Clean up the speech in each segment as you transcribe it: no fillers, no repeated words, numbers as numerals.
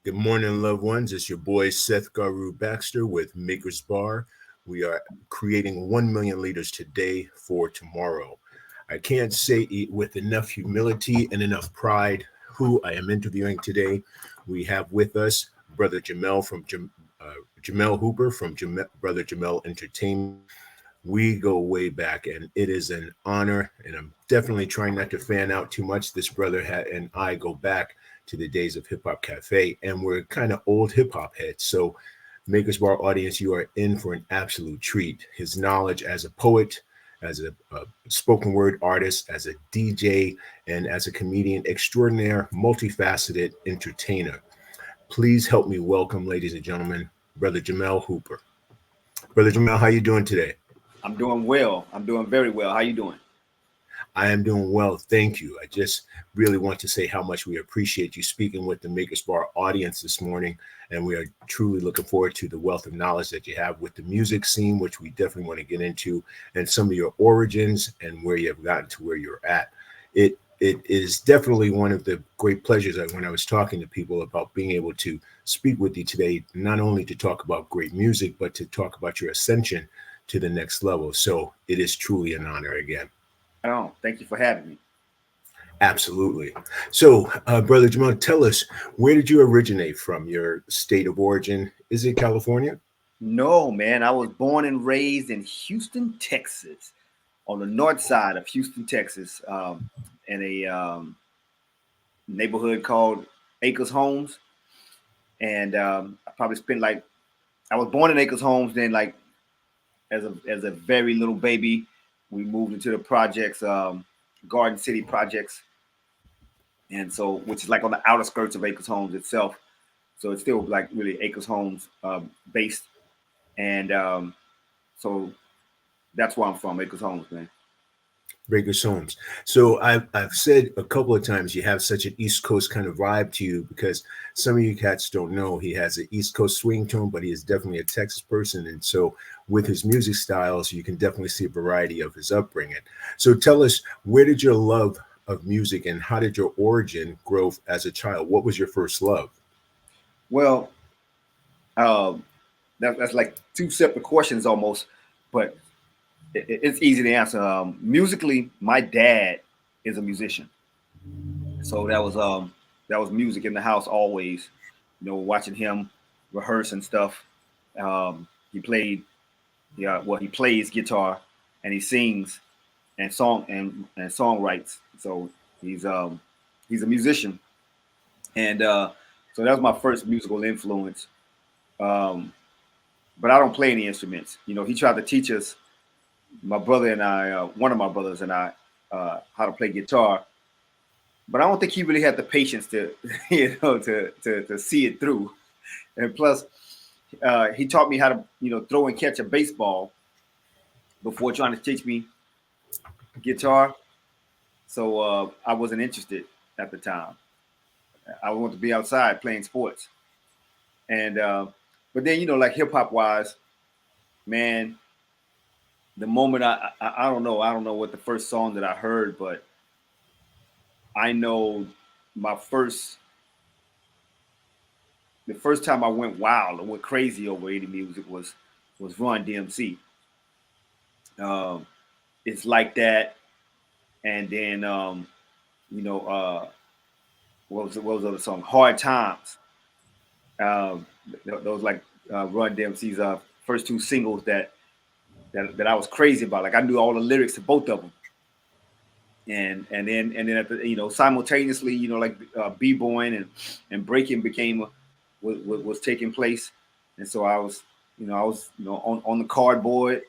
Good morning, loved ones. It's your boy Seth Garu Baxter with Maker's Bar. We are creating 1 million liters today for tomorrow. I can't say it with enough humility and enough pride who I am interviewing today. We have with us Brother Jamel from Jamel Hooper from Brother Jamel Entertainment. We go way back, and it is an honor. And I'm definitely trying not to fan out too much. This brother and I go back to the days of Hip Hop Cafe, and we're kind of old hip hop heads. So, Makers Bar audience, you are in for an absolute treat. His knowledge as a poet, as a spoken word artist, as a DJ, and as a comedian extraordinaire, multifaceted entertainer. Please help me welcome, ladies and gentlemen, Brother Jamel Hooper. Brother Jamel, how you doing today? I'm doing well. I'm doing very well. How you doing? I am doing well. Thank you. I just really want to say how much we appreciate you speaking with the Makers Bar audience this morning. And we are truly looking forward to the wealth of knowledge that you have with the music scene, which we definitely want to get into, and some of your origins and where you have gotten to where you're at. It is definitely one of the great pleasures that when I was talking to people about being able to speak with you today, not only to talk about great music, but to talk about your ascension to the next level. So it is truly an honor again. Oh, thank you for having me. Absolutely. So, Brother Jamal, tell us, where did you originate from? Your state of origin? Is it California? No, man, I was born and raised in Houston, Texas, on the north side of Houston, Texas, in a neighborhood called Acres Homes. And I probably spent like I was born in Acres Homes. Then, like as a very little baby, we moved into the projects, Garden City projects, and so which is like on the outer skirts of Acres Homes itself. So it's still like really Acres Homes based, and so that's where I'm from, Acres Homes, man. Breakers Homes. So I've said a couple of times you have such an East Coast kind of vibe to you because some of you cats don't know he has an East Coast swing tone, but he is definitely a Texas person. And so with his music styles, you can definitely see a variety of his upbringing. So tell us, where did your love of music and how did your origin grow as a child? What was your first love? Well, um, that's like two separate questions almost, but it's easy to answer. Musically, my dad is a musician, so that was music in the house always. Watching him rehearse and stuff. He played, yeah, well, he plays guitar and he sings and songwrites. So he's um he's a musician, and so that was my first musical influence. Um, but I don't play any instruments. He tried to teach us, my brother and I, one of my brothers and I, how to play guitar. But I don't think he really had the patience to, to see it through. And plus, he taught me how to, throw and catch a baseball before trying to teach me guitar. So I wasn't interested at the time. I wanted to be outside playing sports. And but then, like hip hop wise, man, the moment I don't know what the first song that I heard, but I know my first the first time I went wild and went crazy over 80 music was Run DMC. Um, it's like that, and then you know what was the other song? Hard Times. Um, those like Run DMC's first two singles that I was crazy about. Like I knew all the lyrics to both of them, and then at the, simultaneously, like b-boying and breaking was taking place, and so I was on the cardboard,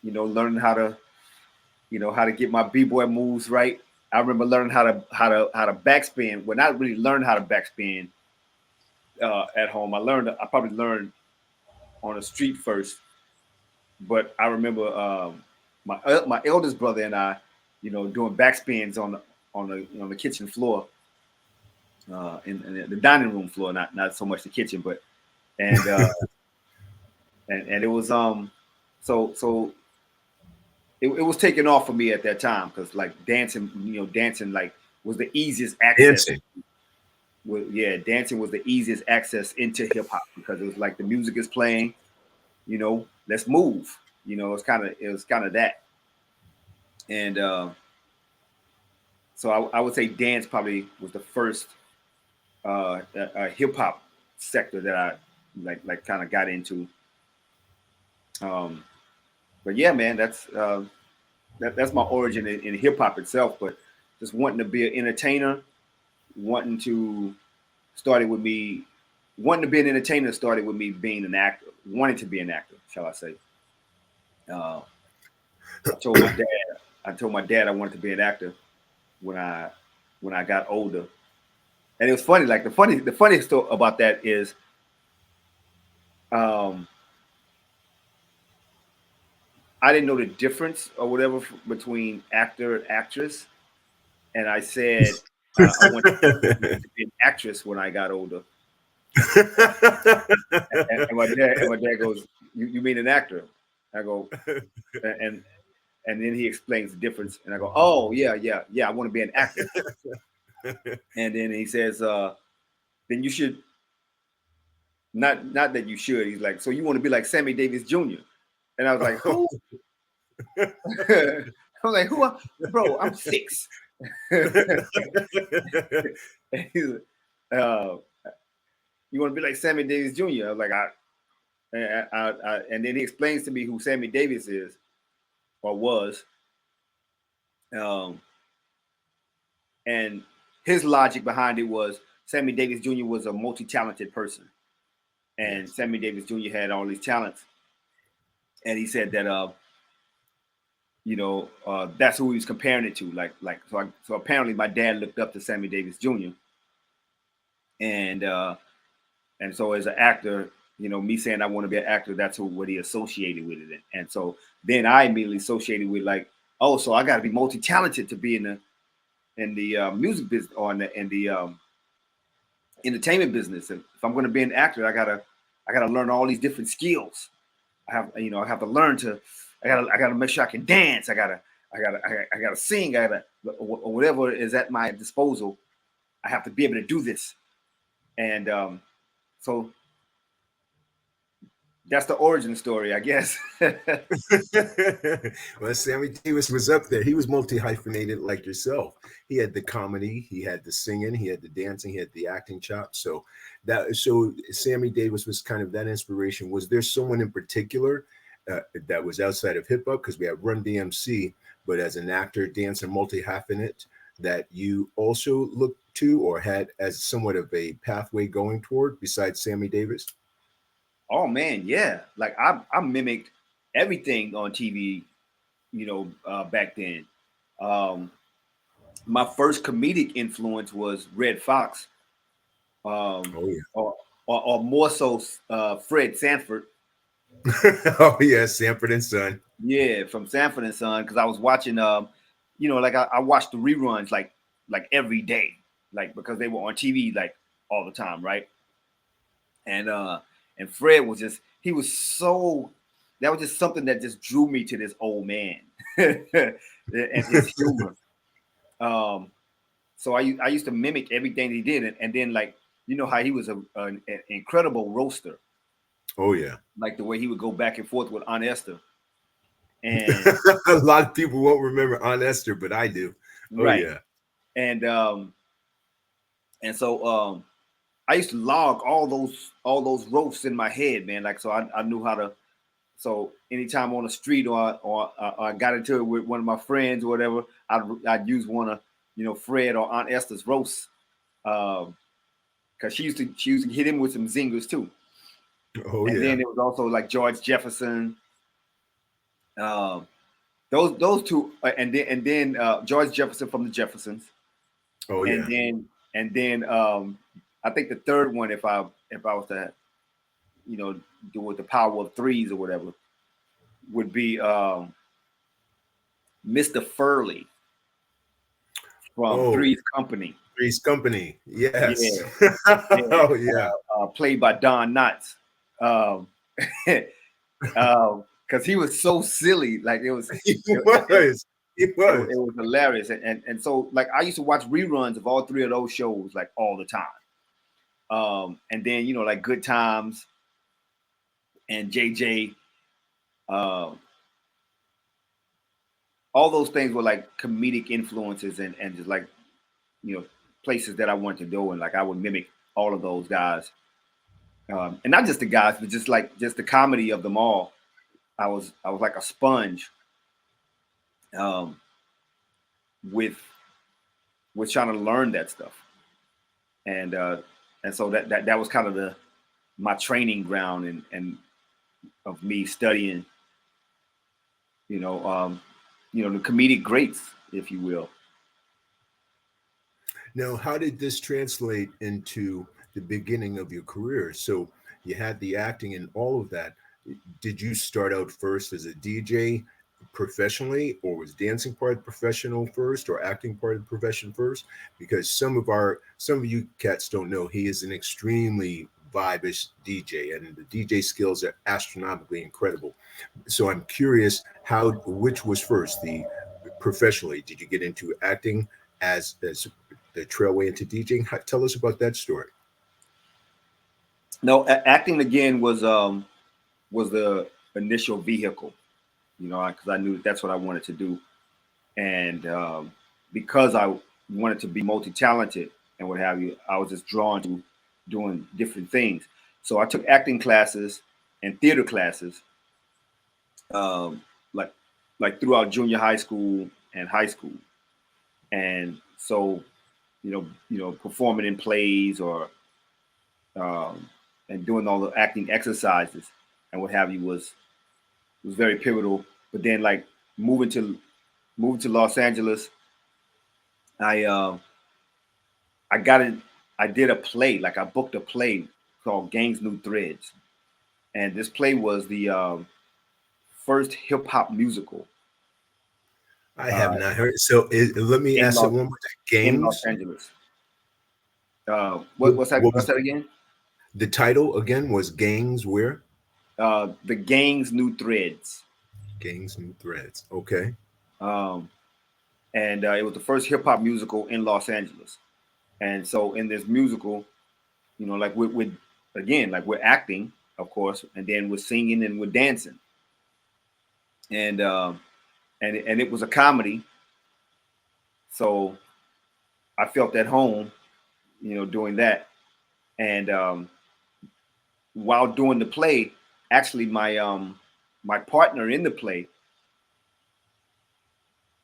learning how to get my b-boy moves right. I remember learning how to backspin. Well, not really learn how to backspin at home. I probably learned on the street first, but I remember my eldest brother and I, doing backspins on the kitchen floor, in the dining room floor, not so much the kitchen, but and and it was so it was taking off for me at that time because like dancing like was the easiest access. Dancing. yeah, dancing was the easiest access into hip hop because it was like the music is playing, let's move. It was kind of that. And so I would say dance probably was the first hip hop sector that I like kind of got into. Um, but yeah, man, that's my origin in hip hop itself. But just wanting to be an entertainer, wanting to started with me wanting to be an entertainer started with me being an actor, wanting to be an actor, shall I say. Uh, I told my dad I wanted to be an actor when I got older. And it was funny, like the funny story about that is um, I didn't know the difference or whatever between actor and actress. And I said I wanted to be an actress when I got older. And my dad goes, you mean an actor? I go, and and then he explains the difference, and I go, oh yeah, I want to be an actor. And then he says, then you should not that you should. He's like, so you want to be like Sammy Davis Jr. And I was like, who? I was like, who? Bro, I'm six. And he's like, you want to be like Sammy Davis Jr. I was like, and then he explains to me who Sammy Davis is or was. Um, and his logic behind it was Sammy Davis Jr. was a multi-talented person, and Yes. Sammy Davis Jr. had all these talents, and he said that that's who he was comparing it to. So apparently my dad looked up to Sammy Davis Jr. and and so as an actor, me saying I want to be an actor, that's what he associated with it, and so then I immediately associated with like, oh, so I got to be multi-talented to be in the music business or in the entertainment business. And if I'm going to be an actor, I gotta learn all these different skills. I have to learn to. I gotta make sure I can dance. I gotta sing. Or whatever is at my disposal. I have to be able to do this. And so that's the origin story, I guess. Well, Sammy Davis was up there. He was multi hyphenated like yourself. He had the comedy, he had the singing, he had the dancing, he had the acting chops. So Sammy Davis was kind of that inspiration. Was there someone in particular that was outside of hip hop? Because we have Run DMC, but as an actor, dancer, multi hyphenate that you also looked to or had as somewhat of a pathway going toward besides Sammy Davis? Oh man, yeah. Like I mimicked everything on TV, back then. Um, my first comedic influence was Red Fox, um, Oh or more so Fred Sanford. Oh yeah, Sanford and Son. Yeah, from Sanford and Son, because I was watching, like I watched the reruns like every day, like because they were on TV like all the time, right? And and Fred was just he was so that was just something that just drew me to this old man and his humor. Um, so I used to mimic everything he did, and then like how he was an incredible roaster, Oh yeah. like the way he would go back and forth with Aunt Esther, and A lot of people won't remember Aunt Esther, but I do. Oh right, yeah. and so I used to log all those roasts in my head, man. Like so, I knew how to. So anytime on the street or I got into it with one of my friends or whatever, I'd use one of Fred or Aunt Esther's roasts, because she used to hit him with some zingers too. Oh And yeah. then it was also like George Jefferson, um, those two, and then George Jefferson from the Jeffersons, Oh and yeah. then I think the third one, if I was to you know do with the power of threes or whatever, would be Mr. Furley from Oh, Three's Company. Three's Company. Yeah, Yes. yeah, Oh yeah. played by Don Knotts. Um, because he was so silly, like He it, it, was. He it, was. it was hilarious, and so like I used to watch reruns of all three of those shows like all the time. And then like Good Times and JJ, uh, all those things were like comedic influences and just like places that I wanted to go, and like I would mimic all of those guys, and not just the guys, but just the comedy of them all. I was like a sponge, um, with trying to learn that stuff, and so that was kind of my training ground and of me studying, the comedic greats, if you will. Now, how did this translate into the beginning of your career? So you had the acting and all of that. Did you start out first as a DJ professionally, or was dancing part of the professional first, or acting part of the profession first? Because some of you cats don't know, he is an extremely vibish DJ, and the DJ skills are astronomically incredible. So I'm curious, which was first, the professionally? Did you get into acting as the trailway into DJing? Tell us about that story. No, acting again was the initial vehicle, because I knew that's what I wanted to do, and because I wanted to be multi-talented and what have you, I was just drawn to doing different things. So I took acting classes and theater classes, um, like throughout junior high school and high school, and so performing in plays or and doing all the acting exercises and what have you was very pivotal. But then like moving to Los Angeles, I uh, I got it. I did a play, like I booked a play called Gangs New Threads, and this play was the first hip hop musical I have uh, not heard. So let me in ask it one more time. in Los Games. Angeles. What's that? What What's was that again? the title again? Was Gangs where? The Gangs New Threads, Gangs New Threads. Okay. um, and it was the first hip hop musical in Los Angeles. And so in this musical, like with again, like we're acting, of course, and then we're singing and we're dancing, and and it was a comedy, so I felt at home, doing that. And while doing the play, actually my partner in the play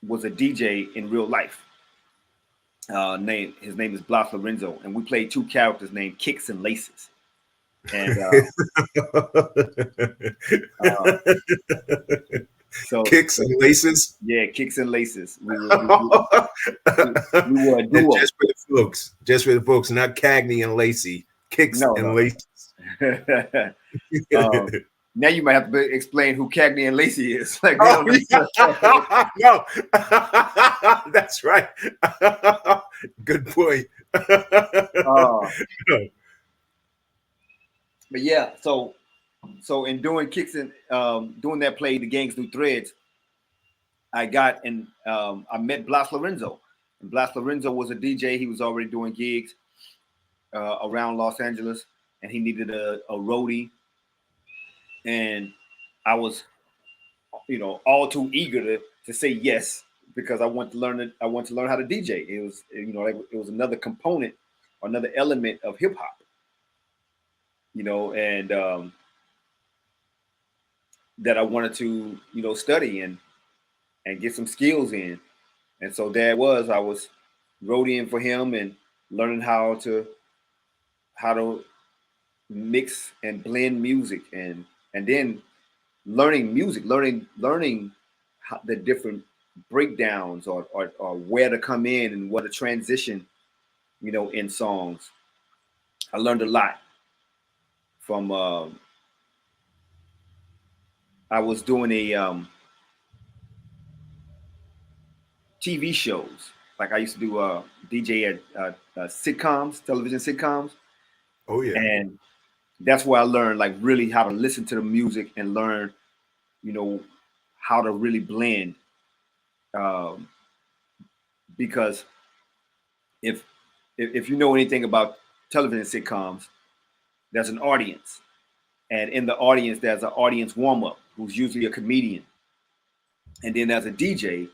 was a DJ in real life. His name is Blas Lorenzo, and we played two characters named Kicks and Laces. And uh, so, Kicks and laces. yeah, Kicks and Laces. We were a And duo. just for the folks, not Cagney and Lacey. Kicks No, and no, laces. no. Now you might have to explain who Cagney and Lacey is. Like they Oh, don't know. yeah. No, that's right. Good point. uh, but yeah, so in doing Kicks and doing that play, The Gangs New Threads, I got and I met Blas Lorenzo. And Blas Lorenzo was a DJ. He was already doing gigs around Los Angeles, and he needed a roadie. And I was, all too eager to say yes because I want to learn it. I want to learn how to DJ. It was, like, it was another component, or another element of hip hop, and that I wanted to, study and get some skills in. And so there was, I was roadieing for him and learning how to mix and blend music, and then learning the different breakdowns, or where to come in and what to transition, in songs. I learned a lot from. I was doing a TV shows. Like I used to do DJ at sitcoms, television sitcoms, Oh yeah. and that's where I learned like really how to listen to the music and learn, you know, how to really blend. Um, because if you know anything about television sitcoms, there's an audience, and in the audience there's an audience warm up who's usually a comedian, and then there's a DJ,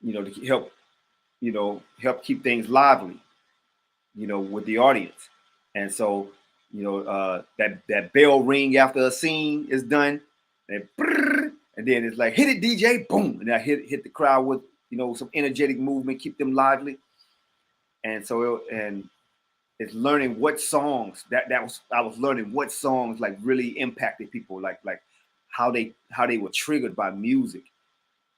to help help keep things lively, with the audience. And so, that bell ring after a scene is done, and then it's like, hit it, DJ, boom, and I hit the crowd with some energetic movement, keep them lively. And so, and it's learning what songs I was learning what songs like really impacted people, like how they were triggered by music.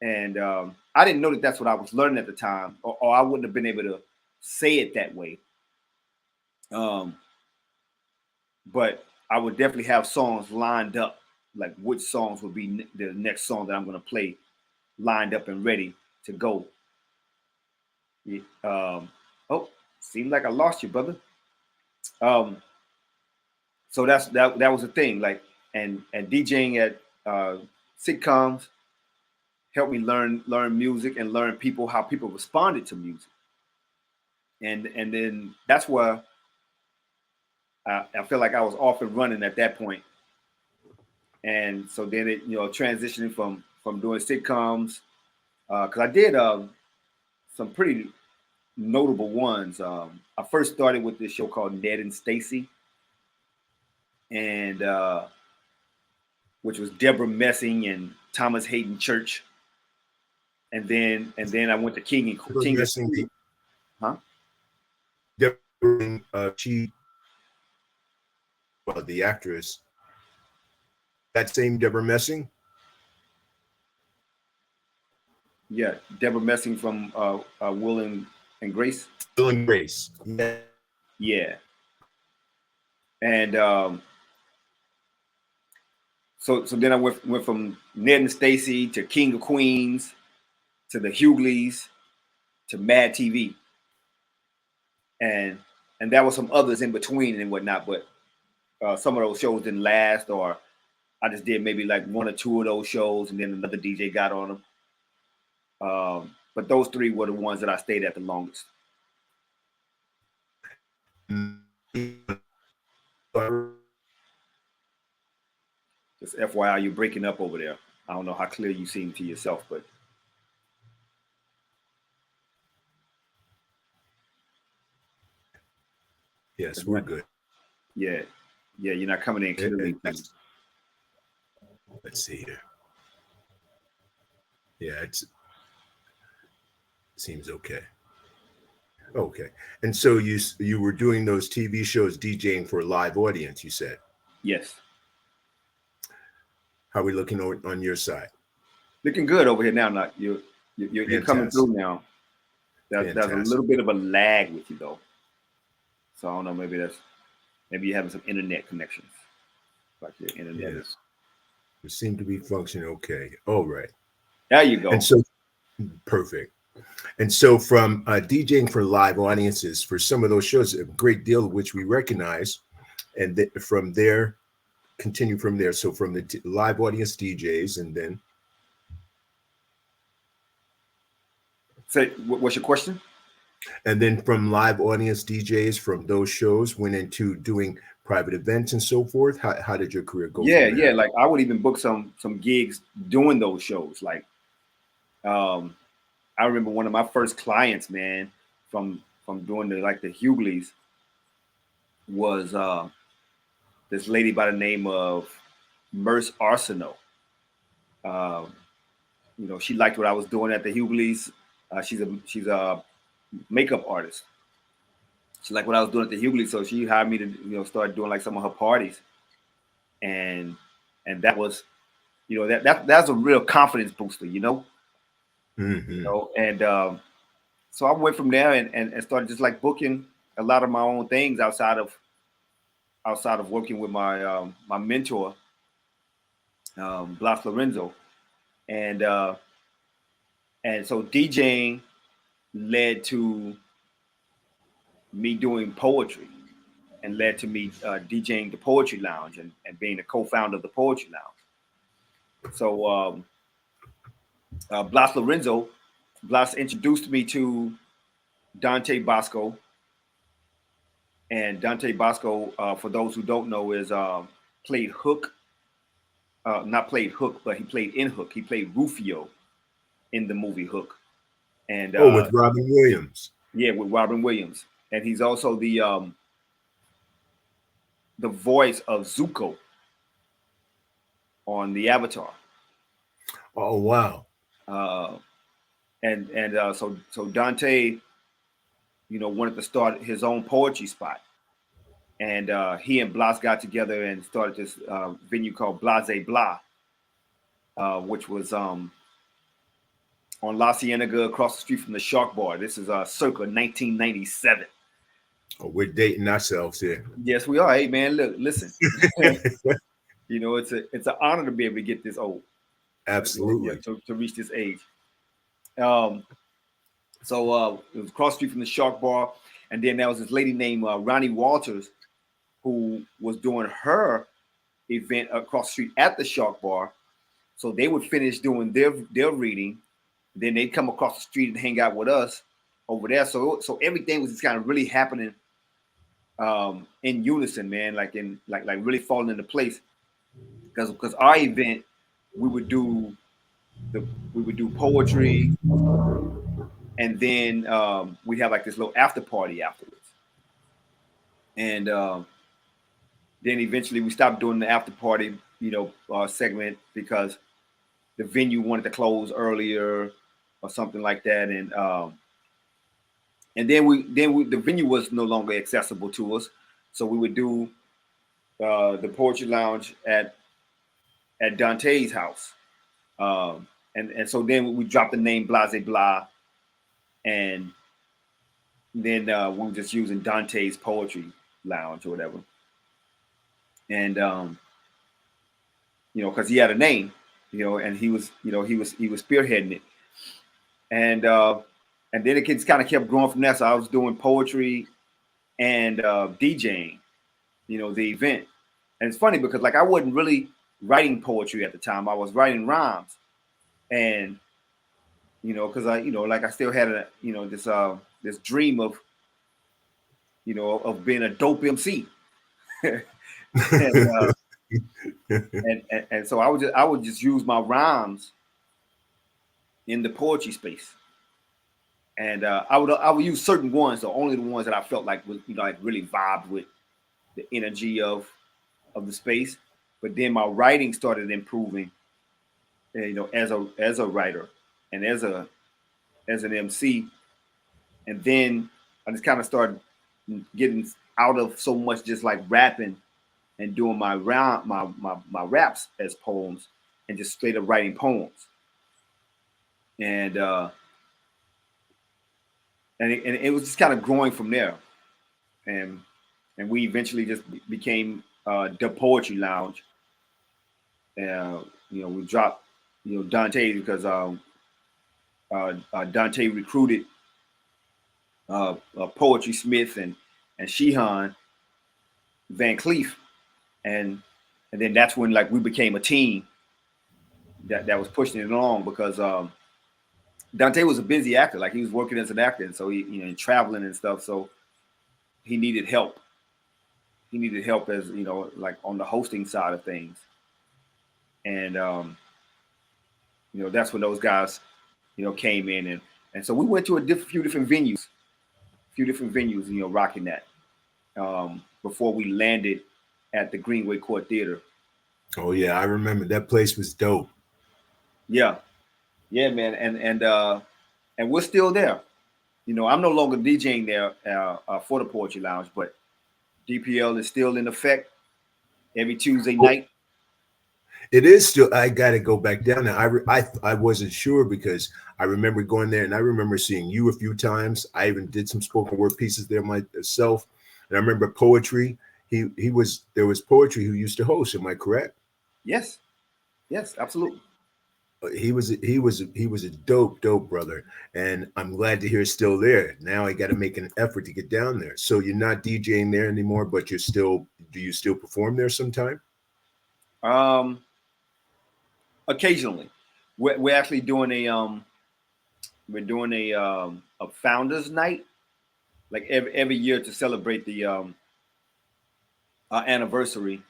And I didn't know that that's what I was learning at the time, or I wouldn't have been able to say it that way. But I would definitely have songs lined up, like which songs would be the next song that I'm going to play, lined up and ready to go. Oh, seemed like I lost you, brother. So that was the thing, like, and DJing at sitcoms helped me learn music and learn how people responded to music. And then that's where I feel like I was off and running at that point. And so then it transitioning from doing sitcoms, because I did some pretty notable ones. I first started with this show called Ned and Stacy, and which was Deborah Messing and Thomas Hayden Church. And then I went to King and Messing, huh? Deborah, the actress, that same Deborah Messing. Yeah, Deborah Messing from Will and Grace. Will and Grace. Yeah. Yeah. And so then I went from Ned and Stacy to King of Queens to the Hughleys to Mad TV. And there were some others in between and whatnot, but some of those shows didn't last, or I just did maybe like one or two of those shows, and then another DJ got on them. But those three were the ones that I stayed at the longest. Just FYI, you're breaking up over there. I don't know how clear you seem to yourself, but yes, we're good. Yeah, you're not coming in clearly. Let's see here. Yeah, it seems okay. Okay, and so you were doing those TV shows, DJing for a live audience, you said? Yes. How are we looking on your side? Looking good over here now. Not you're coming through now. There's a little bit of a lag with you though. So I don't know. Maybe you're having some internet connections. Like your internet is. It seemed to be functioning okay. All right. There you go. And so, perfect. And so, from DJing for live audiences for some of those shows, a great deal of which we recognize, and from there, continue from there. So, from the live audience DJs, and then. Say, what's your question? And then from live audience DJs from those shows went into doing private events and so forth. How did your career go? Yeah. Like I would even book some gigs doing those shows. Like, I remember one of my first clients, man, from doing the Hughleys was this lady by the name of Merce Arsenault. She liked what I was doing at the Hughleys. She's a makeup artist. She liked what I was doing at the Hughleys, so she hired me to start doing like some of her parties, and that was that's a real confidence booster, Mm-hmm. And so I went from there and started just like booking a lot of my own things outside of working with my my mentor, Blas Lorenzo, and so DJing led to me doing poetry, and led to me DJing the Poetry Lounge and being the co-founder of the Poetry Lounge. So Blas introduced me to Dante Bosco, And Dante Bosco, for those who don't know, is played Hook. Not played Hook, but he played in Hook. He played Rufio in the movie Hook. And Oh, with Robin Williams. yeah, with Robin Williams. And he's also the voice of Zuko on the Avatar. Oh, wow. Uh, so Dante, wanted to start his own poetry spot, and he and Blas got together and started this venue called Blase Blah, which was on La Cienega across the street from the Shark Bar. This is circa 1997. Oh, we're dating ourselves here. Yes, we are. Hey, man, look, listen. It's an honor to be able to get this old. Absolutely. To reach this age. Um, so it was across the street from the Shark Bar, and then there was this lady named Ronnie Walters who was doing her event across the street at the Shark Bar. So they would finish doing their reading, then they'd come across the street and hang out with us over there. So everything was just kind of really happening in unison, man, like really falling into place. Because our event, we would do poetry, and then we have like this little after party afterwards. And then eventually we stopped doing the after party, segment because the venue wanted to close earlier or something like that, and then the venue was no longer accessible to us, so we would do the poetry lounge at Dante's house, and so then we dropped the name Blase Blah, and then we were just using Dante's poetry lounge or whatever, and because he had a name, and he was spearheading it, and then it just kind of kept growing from there. So I was doing poetry and DJing, the event. And it's funny because like I wasn't really writing poetry at the time. I was writing rhymes, and because I still had this dream of of being a dope MC. and, and so I would just use my rhymes in the poetry space, and I would use certain ones, so only the ones that I felt like was like really vibed with the energy of the space. But then my writing started improving, as a writer and as an MC, and then I just kind of started getting out of so much just like rapping and doing my raps as poems and just straight up writing poems. And it was just kind of growing from there, and we eventually just became the Poetry Lounge. We dropped Dante because Dante recruited Poetry Smith and Sheehan Van Cleef, and then that's when like we became a team that was pushing it along because Dante was a busy actor, like he was working as an actor, and so he traveling and stuff, so he needed help. He needed help as like on the hosting side of things, and that's when those guys came in, and so we went to few different venues, rocking that before we landed at the Greenway Court Theater. Oh yeah, I remember that place was dope. Yeah, man, and we're still there. I'm no longer DJing there for the Poetry Lounge, but DPL is still in effect every Tuesday night. It is still. I got to go back down there. I wasn't sure because I remember going there, and I remember seeing you a few times. I even did some spoken word pieces there myself, and I remember poetry. There was poetry who used to host. Am I correct? Yes, absolutely. He was a dope brother, and I'm glad to hear it's still there. Now I got to make an effort to get down there. So you're not DJing there anymore, but do you still perform there sometime? Occasionally, we're actually doing a founders night like every year to celebrate the our anniversary.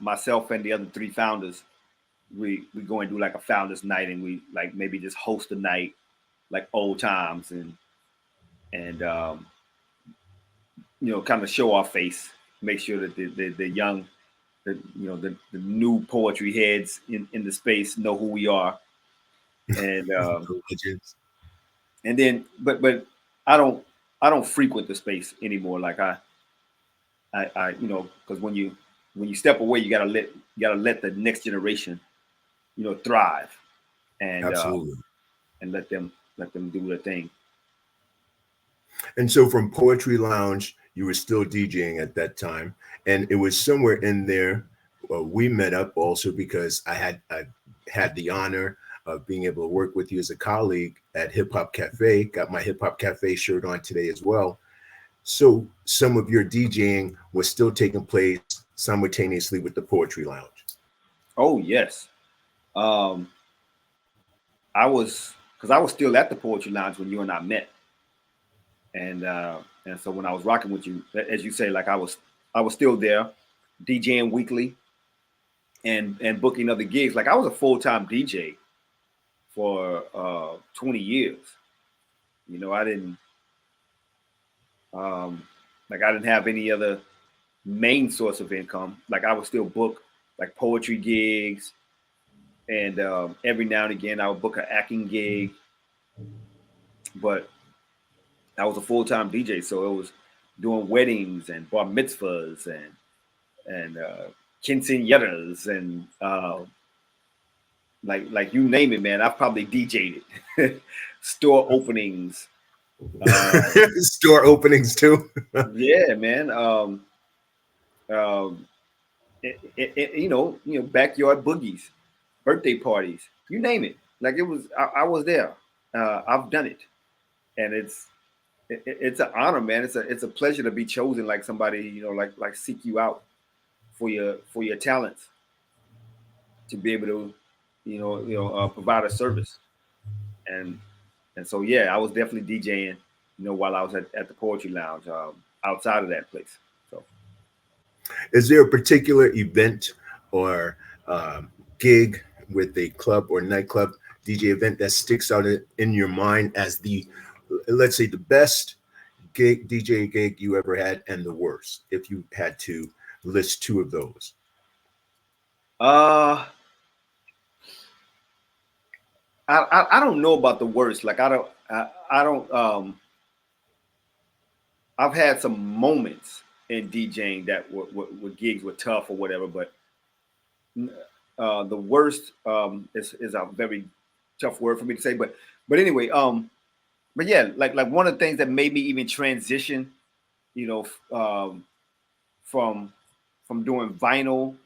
Myself and the other three founders, we go and do like a founders night, and we like maybe just host a night like old times, and kind of show our face, make sure that the young, the new poetry heads in the space know who we are, and The legends. and then but I don't I don't frequent the space anymore. Like I because when you step away, you gotta let the next generation thrive, and Absolutely. let them do their thing. And so from Poetry Lounge, you were still DJing at that time, and it was somewhere in there. We met up also because I had the honor of being able to work with you as a colleague at Hip Hop Cafe. Got my Hip Hop Cafe shirt on today as well. So some of your DJing was still taking place simultaneously with the Poetry Lounge. Oh yes, um, I was still at the Poetry Lounge when you and I met, and so when I was rocking with you, as you say, like I was still there, DJing weekly and booking other gigs. Like I was a full-time DJ for 20 years. I didn't um, I didn't have any other main source of income. Like I would still book like poetry gigs, and every now and again I would book an acting gig. But I was a full-time DJ, so it was doing weddings and bar mitzvahs and quinceañeras and like you name it, man. I've probably DJ'd it. Store openings. Uh, Store openings too. yeah, man. Um, backyard boogies, birthday parties, you name it. Like it was, I was there. I've done it, and it's an honor, man. It's a pleasure to be chosen, like somebody, like seek you out for your talents, to be able to, provide a service. And so yeah, I was definitely DJing, while I was at the Poetry Lounge, outside of that place. So Is there a particular event or gig with a club or nightclub DJ event that sticks out in your mind as the, let's say, the best gig DJ gig you ever had and the worst, if you had to list two of those? uh I don't know about the worst. Like I don't I've had some moments in DJing that were gigs were tough or whatever, but the worst is a very tough word for me to say. But anyway, but yeah, like one of the things that made me even transition, you know, from doing vinyl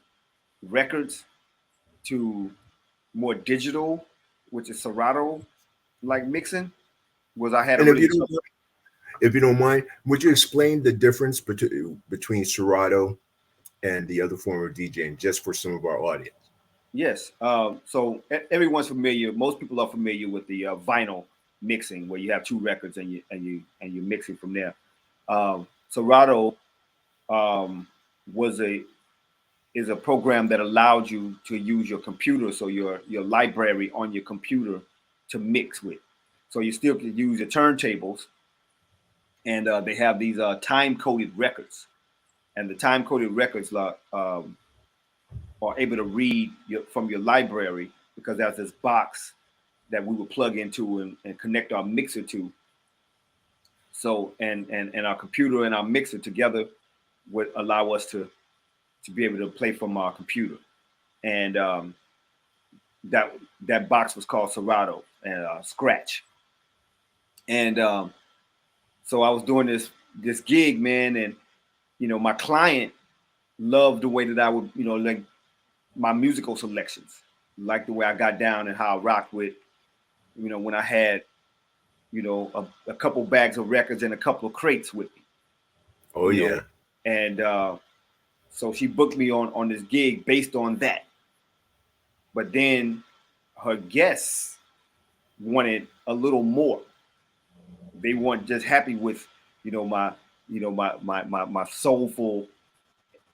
records to more digital, which is Serato like mixing, was I had a And really tough. if you don't mind, would you explain the difference between Serato and the other form of DJing, just for some of our audience? Yes. So everyone's familiar. Most people are familiar with the vinyl mixing, where you have two records and you're mixing from there. Serato um, was a is a program that allowed you to use your computer, so your library on your computer to mix with. So you still can use your turntables, and they have these time coded records, and the time coded records are able to read from your library, because there's this box that we would plug into and connect our mixer to. So and our computer and our mixer together would allow us to be able to play from our computer. And that that box was called Serato and Scratch. And so I was doing this gig, man, and my client loved the way that I would, like my musical selections, like the way I got down and how I rocked with, when I had, a couple bags of records and a couple of crates with me, Oh you yeah. know, and so she booked me on this gig based on that. But then her guests wanted a little more. they weren't just happy with, my soulful,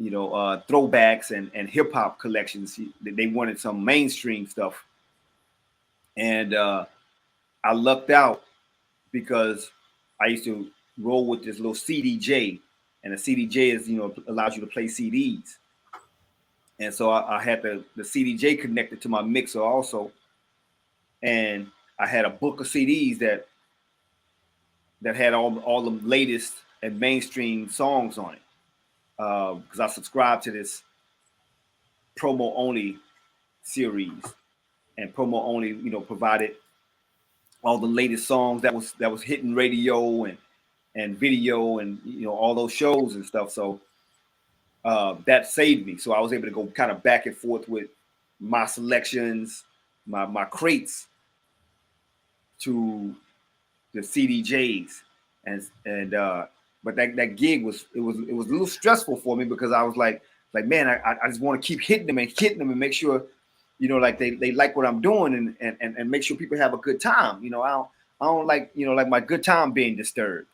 throwbacks and hip hop collections. They wanted some mainstream stuff, and I lucked out because I used to roll with this little CDJ, and a CDJ is allows you to play CDs, and so I had the CDJ connected to my mixer also, and I had a book of CDs that had all the latest and mainstream songs on it, because I subscribed to this promo only series, and promo only provided all the latest songs that was hitting radio and video and all those shows and stuff. So that saved me. So I was able to go kind of back and forth with my selections, my crates to the CDJs, and but that gig was it was a little stressful for me because I was like man, I just want to keep hitting them and make sure like they like what I'm doing and make sure people have a good time. I don't like like my good time being disturbed.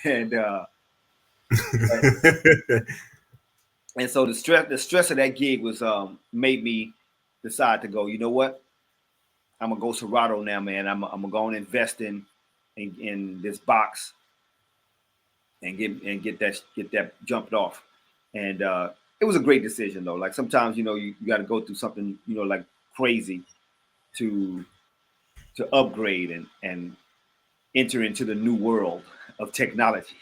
and and so the stress of that gig was made me decide to go, you know what, I'm gonna go Serato now, man. I'm gonna go and invest in this box and get that jumped off. And it was a great decision though. Like sometimes you got to go through something like crazy to upgrade and enter into the new world of technology.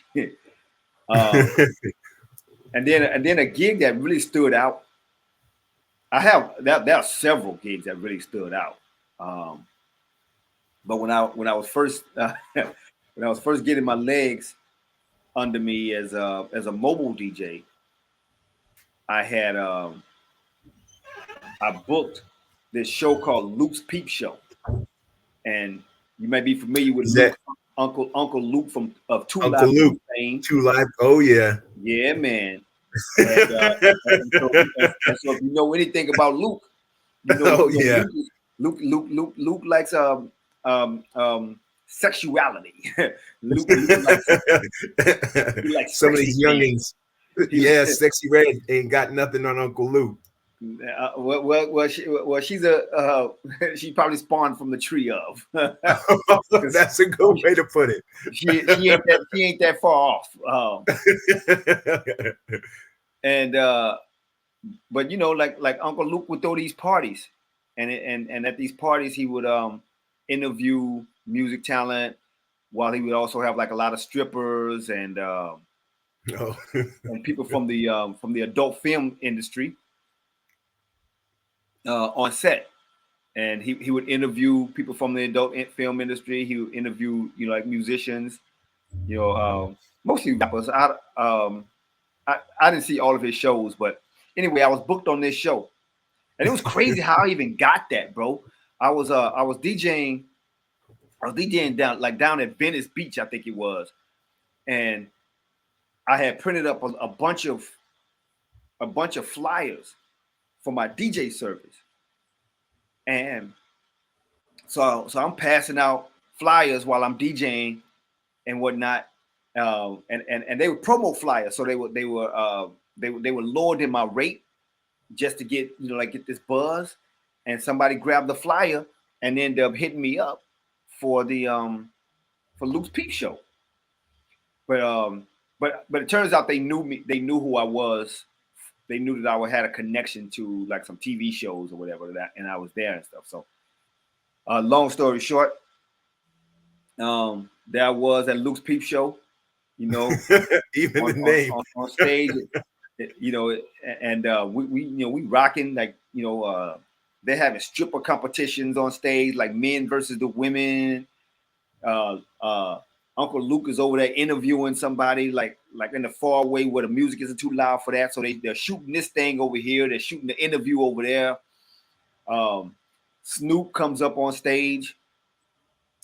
And then a gig that really stood out. I have there are several gigs that really stood out. But when I was first when I was first getting my legs under me as a mobile DJ, I had I booked this show called Luke's Peep Show, and you may be familiar with Is that Luke, Uncle Luke from of Two Uncle Live Luke? fame. 2 Live. Oh yeah. Yeah, man. And so if you know anything about Luke, Oh yeah. Luke likes sexuality. Luke likes he likes Some of sexy these things. youngins, yeah, Sexy Red ain't got nothing on Uncle Luke. She's she probably spawned from the tree of. That's a good way to put it. She ain't that far off. And but like Uncle Luke would throw these parties, and at these parties he would interview music talent, while he would also have like a lot of strippers and Oh. and people from the adult film industry on set. And he would interview people from the adult film industry. He would interview like musicians, mostly rappers. I didn't see all of his shows, but anyway, I was booked on this show, and it was crazy how I even got that, bro. I was DJing. I was DJing down at Venice Beach, I think it was, and I had printed up a bunch of flyers for my DJ service, and so I'm passing out flyers while I'm DJing and whatnot, and they were promo flyers, so they were lowered in my rate just to get like get this buzz, and somebody grabbed the flyer and ended up hitting me up for the for Luke's Peep Show. But it turns out they knew me. They knew who I was. They knew that I had a connection to like some TV shows or whatever that, and I was there and stuff. So, long story short, there I was at Luke's Peep Show, Even the name on stage, and we rocking like they're having stripper competitions on stage, like men versus the women. Uh, uh, Uncle Luke is over there interviewing somebody like in the far away where the music isn't too loud for that. So they're shooting this thing over here. They're shooting the interview over there. Snoop comes up on stage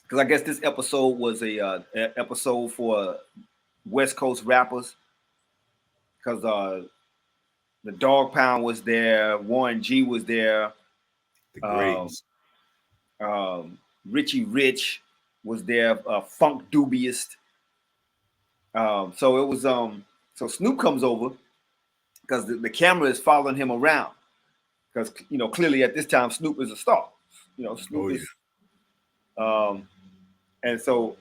because I guess this episode was a episode for West Coast rappers because the Dog Pound was there, Warren G was there, the um, Graves. Richie Rich was there, Funk Dubious. So it was so Snoop comes over because the camera is following him around because clearly at this time Snoop is a star. Snoop Oh yeah. is and so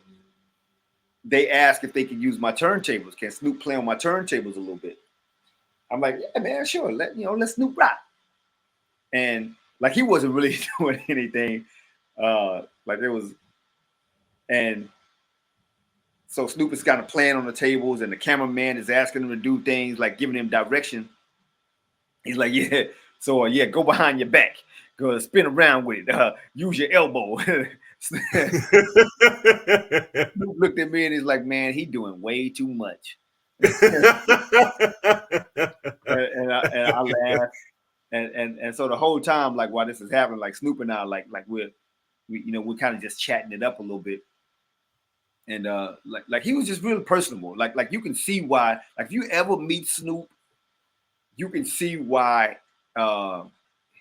they asked if they could use my turntables. Can Snoop play on my turntables a little bit? I'm like, yeah, man, sure. Let Snoop rock. And like he wasn't really doing anything. Like there was, and so Snoop is kind of playing on the tables, and the cameraman is asking him to do things, like giving him direction. He's like, yeah, so yeah, go behind your back, go spin around with it, use your elbow. Snoop looked at me and he's like, man, he doing way too much. and I laughed. And so the whole time, like while this is happening, like Snoop and I, like we're kind of just chatting it up a little bit. And like he was just really personable. Like you can see why. Like if you ever meet Snoop, you can see why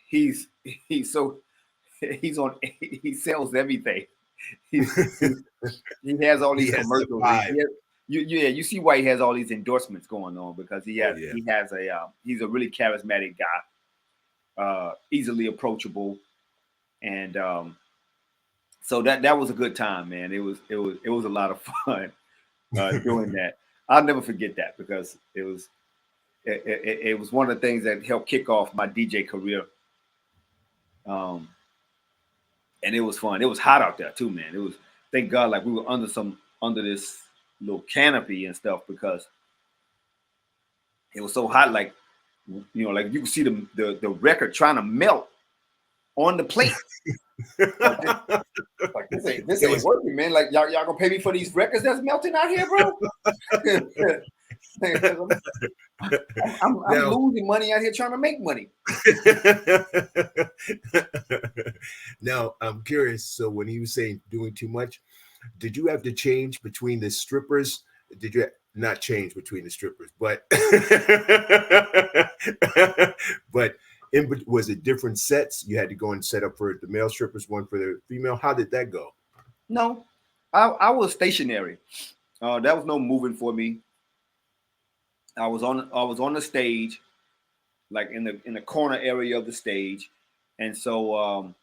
he's so he's on. He sells everything. He has all these commercials. You see why he has all these endorsements going on, because he's a really charismatic guy, easily approachable, and so that was a good time, man. It was a lot of fun doing that. I'll never forget that, because it was one of the things that helped kick off my DJ career. And it was fun. It was hot out there too, man. It was, thank God, like we were under this little canopy and stuff, because it was so hot. Like like you could see the record trying to melt on the plate. Like this ain't working, man. Like y'all gonna pay me for these records that's melting out here, bro? I'm losing money out here trying to make money. Now I'm curious. So when he was saying doing too much, did you have to change between the strippers? Did you not change between the strippers, but was it different sets? You had to go and set up for the male strippers, one for the female. How did that go? No, I was stationary. That was no moving for me. I was on the stage, like in the corner area of the stage, and so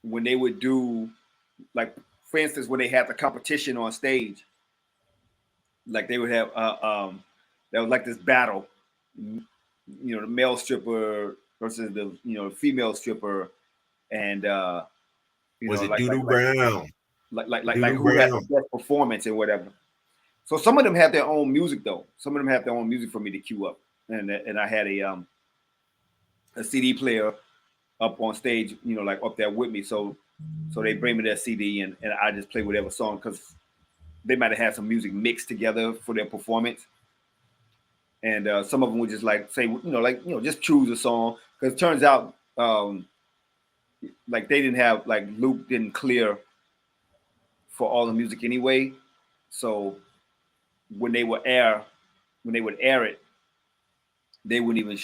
when they would do, like for instance, when they had the competition on stage, like they would have there was like this battle, the male stripper versus the female stripper, and was it Doodoo Brown? Like who had the best performance and whatever. So some of them have their own music though. Some of them have their own music for me to cue up, and I had a CD player up on stage, like up there with me. So they bring me their CD, and I just play whatever song, because they might have had some music mixed together for their performance. And some of them would just like say, just choose a song, because it turns out like they didn't have, like Luke didn't clear for all the music anyway. So when they would air it, they wouldn't even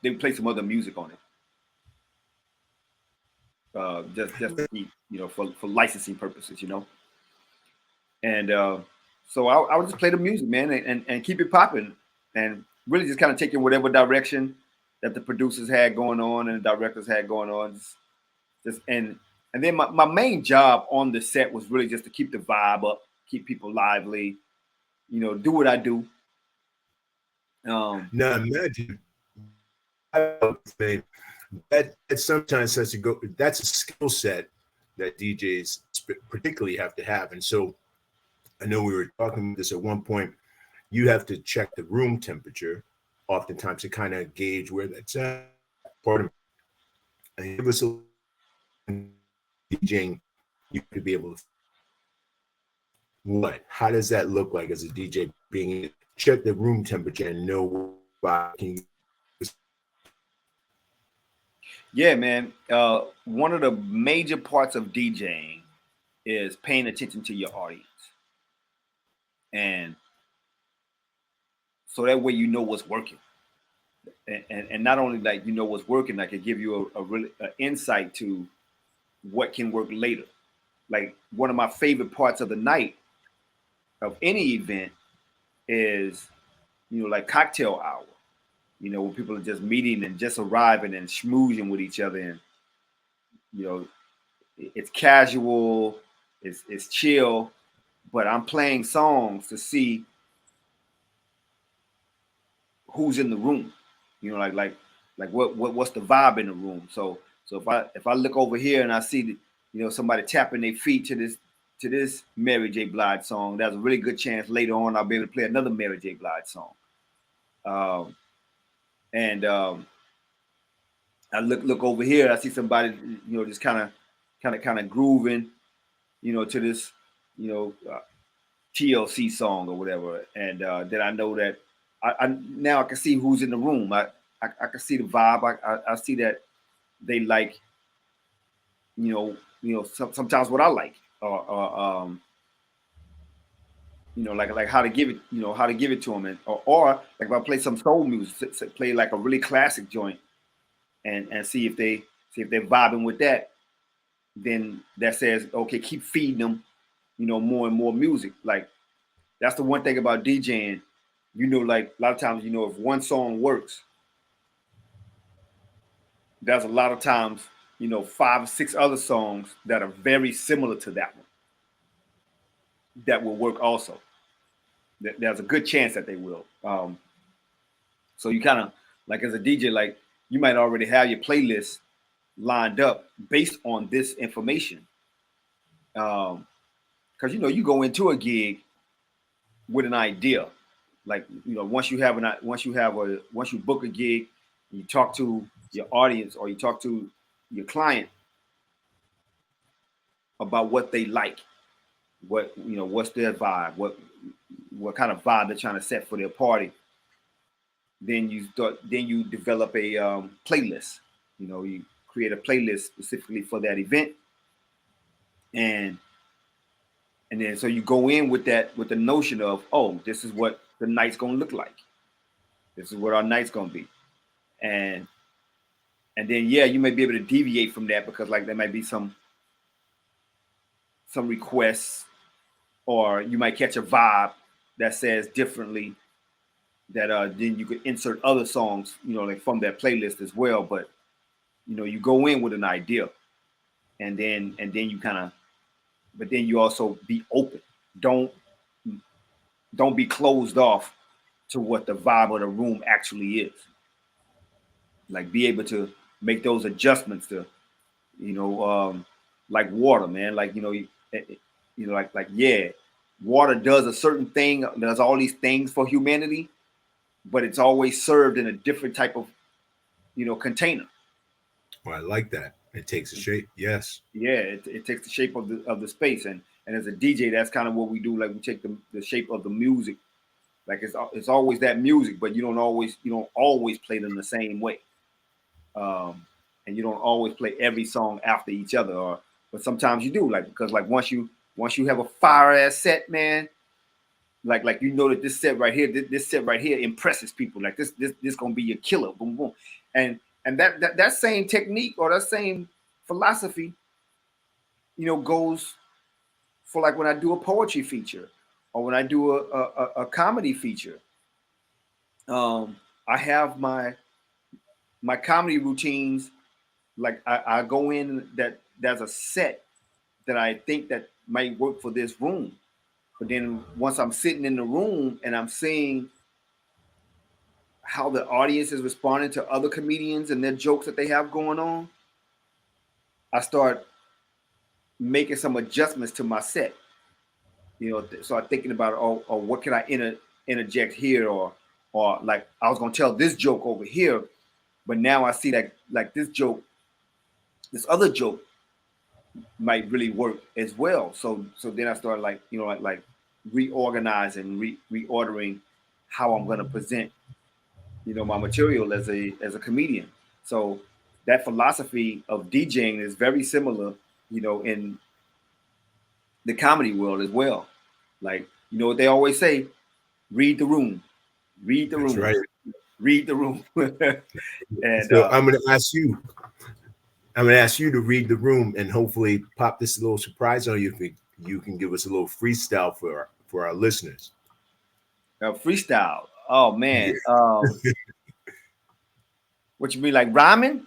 they would play some other music on it, just to keep, for licensing purposes, And so I would just play the music, man, and keep it popping, and really just kind of taking whatever direction that the producers had going on and the directors had going on. And then my main job on the set was really just to keep the vibe up, keep people lively, do what I do. Now imagine that sometimes that's a skill set that DJs particularly have to have. And so I know we were talking about this at one point. You have to check the room temperature oftentimes to kind of gauge where that's at. Pardon me. And give us a DJing, you could be able to how does that look like as a DJ, being able to check the room temperature and know why? Yeah, man. One of the major parts of DJing is paying attention to your audience, and so that way you know what's working, and not only like what's working, like it give you a really insight to what can work later. like one of my favorite parts of the night of any event is, like cocktail hour. When people are just meeting and just arriving and schmoozing with each other, and you know, it's casual, it's chill, but I'm playing songs to see who's in the room. Like what's the vibe in the room. So if I look over here and I see somebody tapping their feet to this Mary J. Blige song, there's a really good chance later on I'll be able to play another Mary J. Blige song. And I look over here, I see somebody just kind of grooving, to this you know TLC song or whatever, and then I know that now I can see who's in the room. I can see the vibe. I see that they like sometimes what I like, or like how to give it to them, or like if I play some soul music, play like a really classic joint, and see if they're vibing with that, then that says okay, keep feeding them, more and more music. Like that's the one thing about DJing. Like a lot of times, if one song works, there's a lot of times, 5 or 6 other songs that are very similar to that one that will work also. There's a good chance that they will. So you kind of like as a DJ, like you might already have your playlist lined up based on this information. Because you go into a gig with an idea. Like once you book a gig, you talk to your audience or you talk to your client about what they like, what's their vibe, what kind of vibe they're trying to set for their party. Then you develop a playlist. You create a playlist specifically for that event, and then so you go in with the notion of, oh, this is what the night's gonna look like. This is what our night's gonna be, and then yeah, you may be able to deviate from that because like there might be some requests, or you might catch a vibe that says differently, that then you could insert other songs, like from that playlist as well. But you go in with an idea, and then you kind of, but then you also be open. Don't be closed off to what the vibe of the room actually is. Like be able to make those adjustments to, like water, man. Like like yeah, water does a certain thing, does all these things for humanity, but it's always served in a different type of container. Well, I like that. It takes a shape. Yes. Yeah, it takes the shape of the space, and as a DJ, that's kind of what we do. Like we take the shape of the music. Like it's always that music, but you don't always play them the same way, and you don't always play every song after each other. But sometimes you do, like because like once you have a fire ass set, man. Like that this set right here impresses people. Like this gonna be your killer. Boom boom, and that same technique or that same philosophy, goes for like when I do a poetry feature or when I do a comedy feature. I have my comedy routines. Like I go in that there's a set that I think that might work for this room. But then once I'm sitting in the room and I'm seeing how the audience is responding to other comedians and their jokes that they have going on, I start making some adjustments to my set. Start thinking about, or what can I interject here, or like I was gonna tell this joke over here, but now I see that like this other joke might really work as well. So then I start like like reorganizing, reordering how I'm gonna present my material as a comedian. So that philosophy of DJing is very similar, in the comedy world as well. Like what they always say: read the room, read the That's room, right. read the room. And So I'm going to ask you. I'm gonna ask you to read the room and hopefully pop this little surprise on you. If you can give us a little freestyle for our listeners. Freestyle. Oh Yeah. man. What you mean, like rhyming?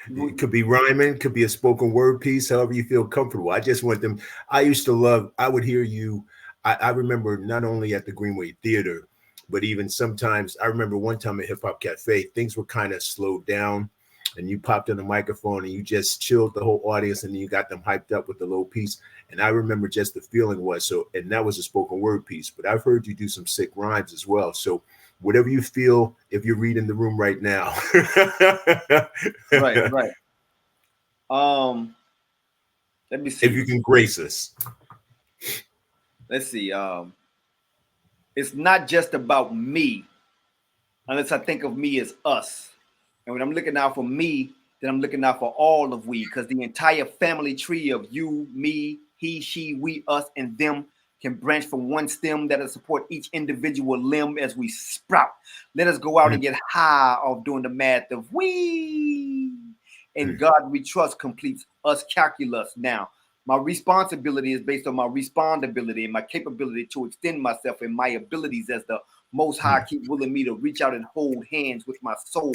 It could be rhyming, could be a spoken word piece, however you feel comfortable. I just want them. I used to love, I would hear you. I remember not only at the Greenway Theater, but even sometimes, I remember one time at Hip Hop Cafe, things were kind of slowed down and you popped on the microphone and you just chilled the whole audience and you got them hyped up with the little piece. And I remember just the feeling was so, and that was a spoken word piece, but I've heard you do some sick rhymes as well. So whatever you feel, if you're reading the room right now. Right, right. Um, Let me If see. you can grace us. Let's see. It's not just about me, unless I think of me as us. And when I'm looking out for me, then I'm looking out for all of we, because the entire family tree of you, me, he, she, we, us, and them can branch from one stem that'll support each individual limb as we sprout. Let us go out and get high off doing the math of we. And God we trust completes us calculus. Now, my responsibility is based on my respondability and my capability to extend myself and my abilities as the Most High keep willing me to reach out and hold hands with my soul,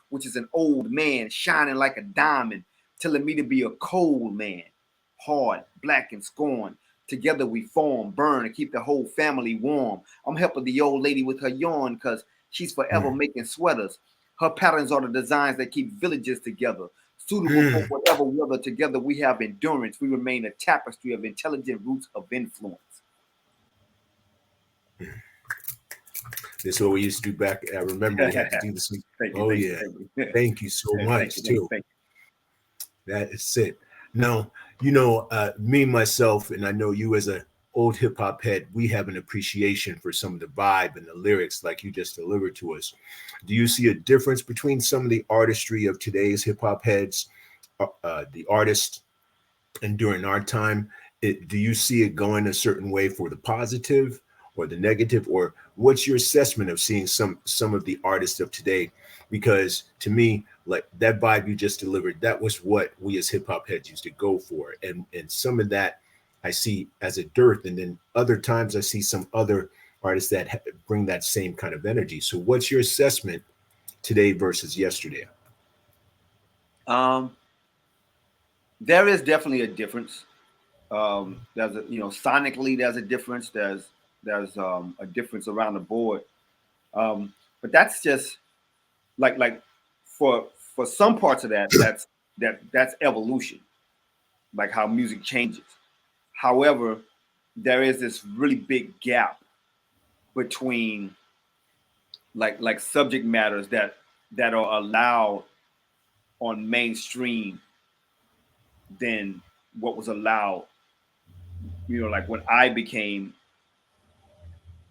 which is an old man shining like a diamond, telling me to be a cold man, hard, black, and scorned. Together we form, burn, and keep the whole family warm. I'm helping the old lady with her yarn because she's forever making sweaters. Her patterns are the designs that keep villages together, suitable for whatever weather. Together we have endurance. We remain a tapestry of intelligent roots of influence. This is what we used to do back. I remember we had to do this. Thank you, Oh thank you, yeah. thank you. Thank you so Thank much you, thank you, too. thank That is it. Now, me myself, and I know you as a old hip hop head, we have an appreciation for some of the vibe and the lyrics like you just delivered to us. Do you see a difference between some of the artistry of today's hip hop heads, the artists, and during our time? Do you see it going a certain way for the positive or the negative, or what's your assessment of seeing some of the artists of today? Because to me, like that vibe you just delivered, that was what we as hip hop heads used to go for, and some of that I see as a dearth, and then other times I see some other artists that bring that same kind of energy. So what's your assessment today versus yesterday? you. There is definitely a difference. There's a, sonically there's a difference. There's a difference around the board. But that's just like for for some parts of that, that's evolution, like how music changes. However, there is this really big gap between like subject matters that are allowed on mainstream than what was allowed, like when I became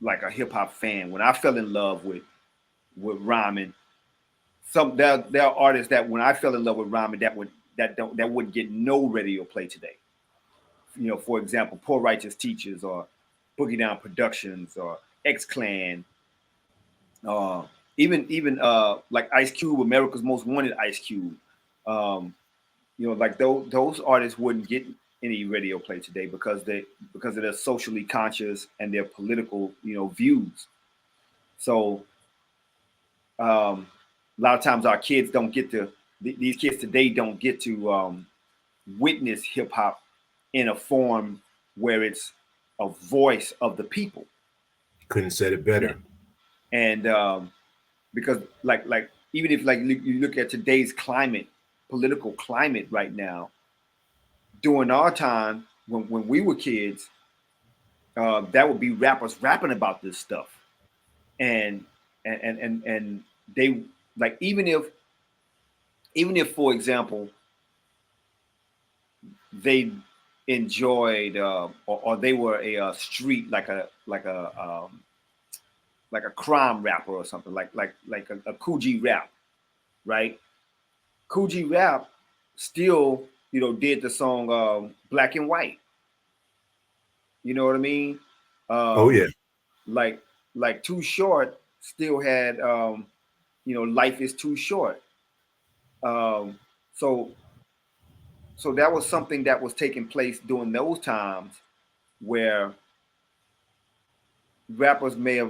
like a hip hop fan, when I fell in love with rhyming. There are artists that when I fell in love with rhyming that wouldn't get no radio play today. For example, Poor Righteous Teachers or Boogie Down Productions or X Clan, uh, even like Ice Cube, America's Most Wanted Ice Cube. Um, like those artists wouldn't get any radio play today because of their socially conscious and their political views. So a lot of times our kids don't get to these kids today don't get to witness hip hop in a form where it's a voice of the people. Couldn't said it better. And because like even if like you look at today's political climate right now, during our time when we were kids, that would be rappers rapping about this stuff, and and they like even if for example they enjoyed or they were a street like a crime rapper or something like a Coogee rap, right? Coogee rap still did the song Black and White. You know what I mean? Oh yeah. Um, like Too Short still had Life is Too Short. Um, so so that was something that was taking place during those times where rappers may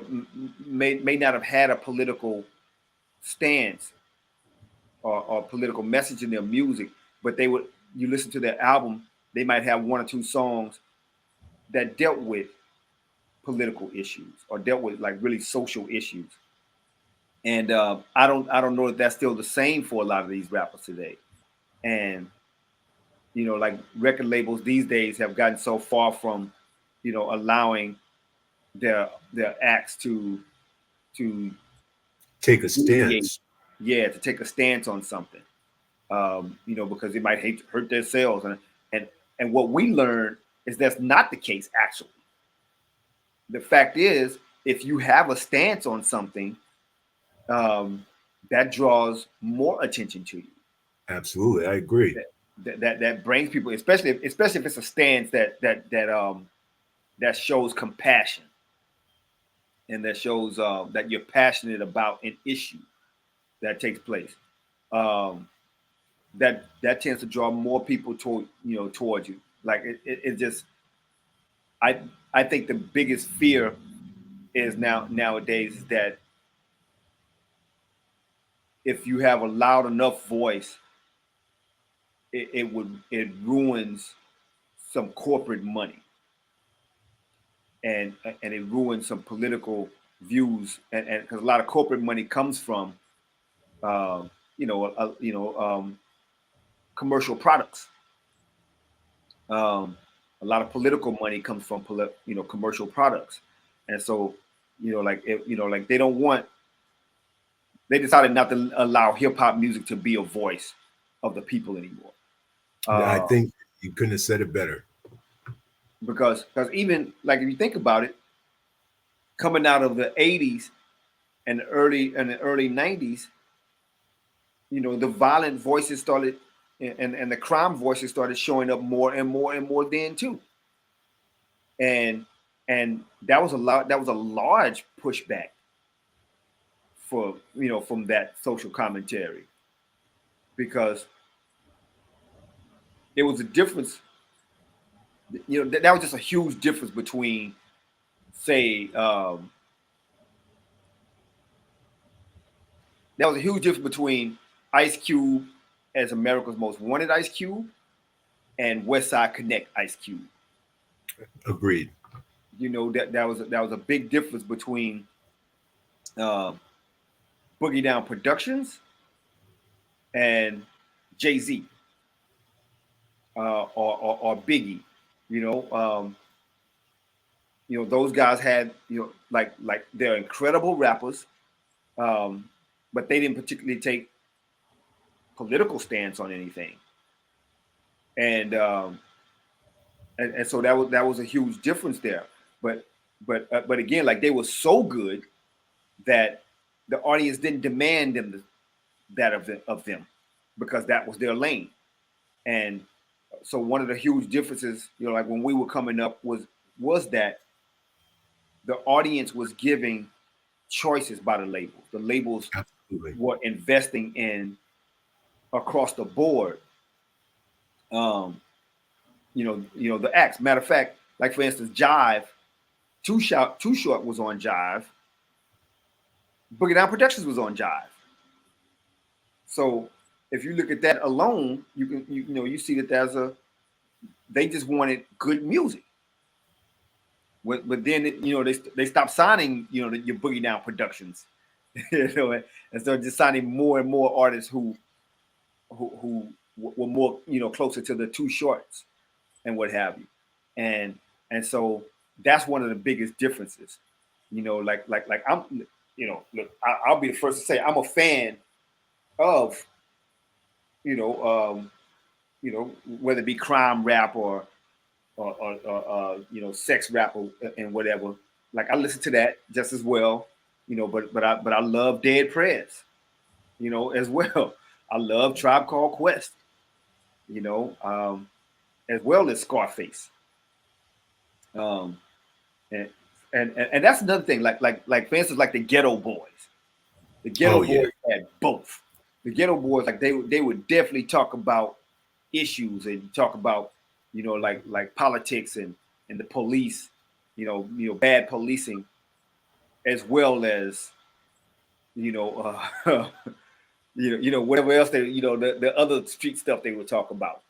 not have had a political stance or political message in their music, but they would, you listen to their album, they might have one or two songs that dealt with political issues or dealt with like really social issues. And I don't know if that's still the same for a lot of these rappers today. And like record labels these days have gotten so far from, allowing their acts to Take a deviate, stance. yeah, to take a stance on something, because it might hurt their sales. And and what we learned is that's not the case. Actually, the fact is, if you have a stance on something, um, that draws more attention to you. Absolutely, I agree. That brings people, especially if it's a stance that shows compassion and that shows that you're passionate about an issue that takes place. Um, that tends to draw more people towards you. Like it just I I think the biggest fear is nowadays is that if you have a loud enough voice, it ruins some corporate money, and it ruins some political views, and because a lot of corporate money comes from uh, you know uh, you know um, commercial products. Um, a lot of political money comes from commercial products, and so like they decided not to allow hip hop music to be a voice of the people anymore. I Uh, think you couldn't have said it better. because even like if you think about it, coming out of the '80s and the early '90s, the violent voices started, and the crime voices started showing up more and more and more then too. And that was a large pushback for from that social commentary, because it was a difference. That was just a huge difference between, say, that was a huge difference between Ice Cube as America's Most Wanted Ice Cube and West Side Connect Ice Cube. Agreed. That was a big difference between uh, Boogie Down Productions and Jay Z, or Biggie. You know, um, those guys had like they're incredible rappers, um, but they didn't particularly take political stance on anything, and and so that was a huge difference there. But but again, like they were so good that the audience didn't demand that of them, because that was their lane. And so one of the huge differences, like when we were coming up, was that the audience was giving choices by the labels. The labels Absolutely. were investing in across the board. Um, the acts. Matter of fact, like for instance, Jive, Too Short was on Jive. Boogie Down Productions was on Jive. So if you look at that alone, you see that they just wanted good music. But then they stopped signing your Boogie Down Productions, and started just signing more and more artists who were more closer to the Too Shorts and what have you, and so that's one of the biggest differences. Like I'm, I'll be the first to say I'm a fan of you know whether it be crime rap or sex rap and whatever. Like I listen to that just as well, but I love Dead Prez, as well. I love Tribe Called Quest, you know, um, as well as Scarface. Um, and, and that's another thing. Like for instance, like the Ghetto Boys. The Ghetto Oh yeah. Boys had both. The Ghetto Boys, like they would definitely talk about issues, and you talk about, like politics and the police, bad policing, as well as, you know, whatever else they, the other street stuff they would talk about.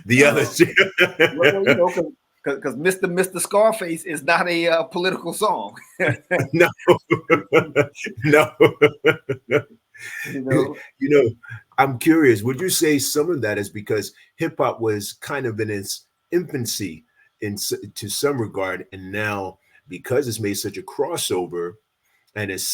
The other Well, because Mr. Scarface is not a political song. no, no. you know, I'm curious. Would you say some of that is because hip hop was kind of in its infancy to some regard, and now because it's made such a crossover and it's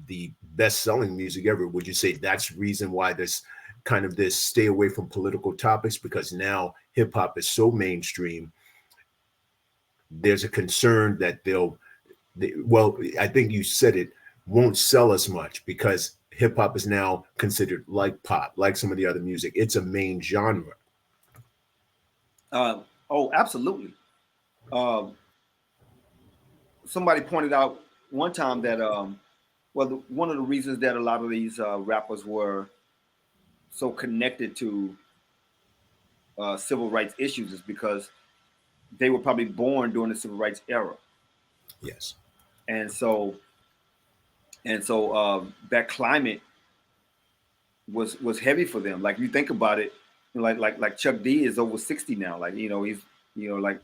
the best selling music ever? Would you say that's the reason why there's kind of this stay away from political topics, because now hip hop is so mainstream? There's a concern that well, I think you said it, won't sell as much because hip hop is now considered like pop, like some of the other music. It's a main genre. oh, absolutely. Um, Somebody pointed out one time that, one of the reasons that a lot of these rappers were so connected to civil rights issues is because they were probably born during the civil rights era, Yes. and so that climate was heavy for them. Like, you think about it, like Chuck D is over 60 now. Like, like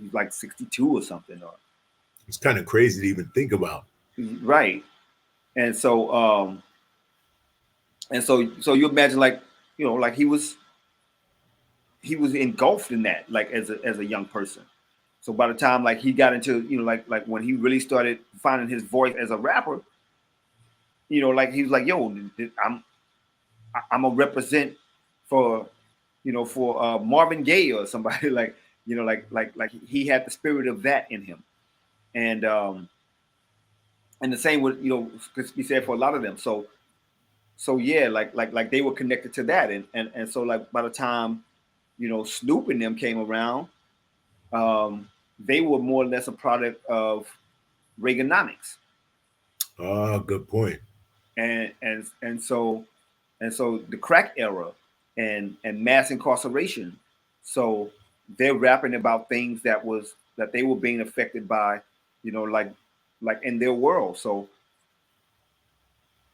he's like 62 or something, or It's kind of crazy to even think about. right. And so you imagine, like, like he was engulfed in that, like, as a young person. So by the time, like, he got into, like when he really started finding his voice as a rapper, like, he was like, yo, I'm gonna represent for, for Marvin Gaye or somebody, like, like he had the spirit of that in him. And the same would, could be said for a lot of them. So yeah, like they were connected to that. And so, like, by the time, Snoop and them came around, they were more or less a product of Reaganomics. Oh, good point. And so the crack era and mass incarceration. So they're rapping about things that they were being affected by, like in their world. So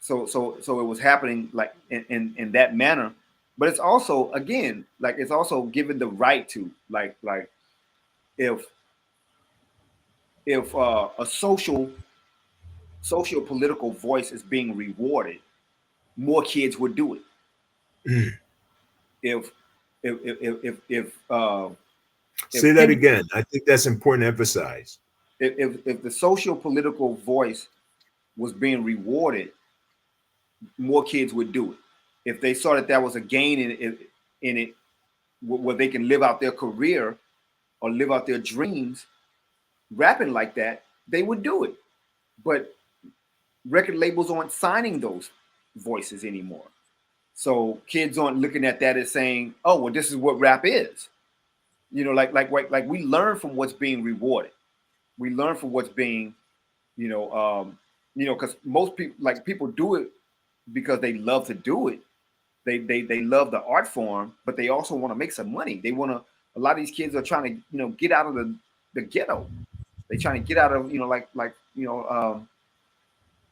it was happening, like, in that manner. But it's also, again, like, it's also given the right to, like if a social political voice is being rewarded, more kids would do it. Mm. If if Say that kids, again. I think that's important to emphasize. if the social political voice was being rewarded, more kids would do it. If they saw that was a gain in it, where they can live out their career or live out their dreams, rapping like that, they would do it. But record labels aren't signing those voices anymore. So kids aren't looking at that as saying, "Oh, well, this is what rap is." Like we learn from what's being rewarded. We learn from what's being, because most people, like, people do it because they love to do it. They love the art form, but they also want to make some money. They want to. A lot of these kids are trying to, get out of the ghetto. They're trying to get out of,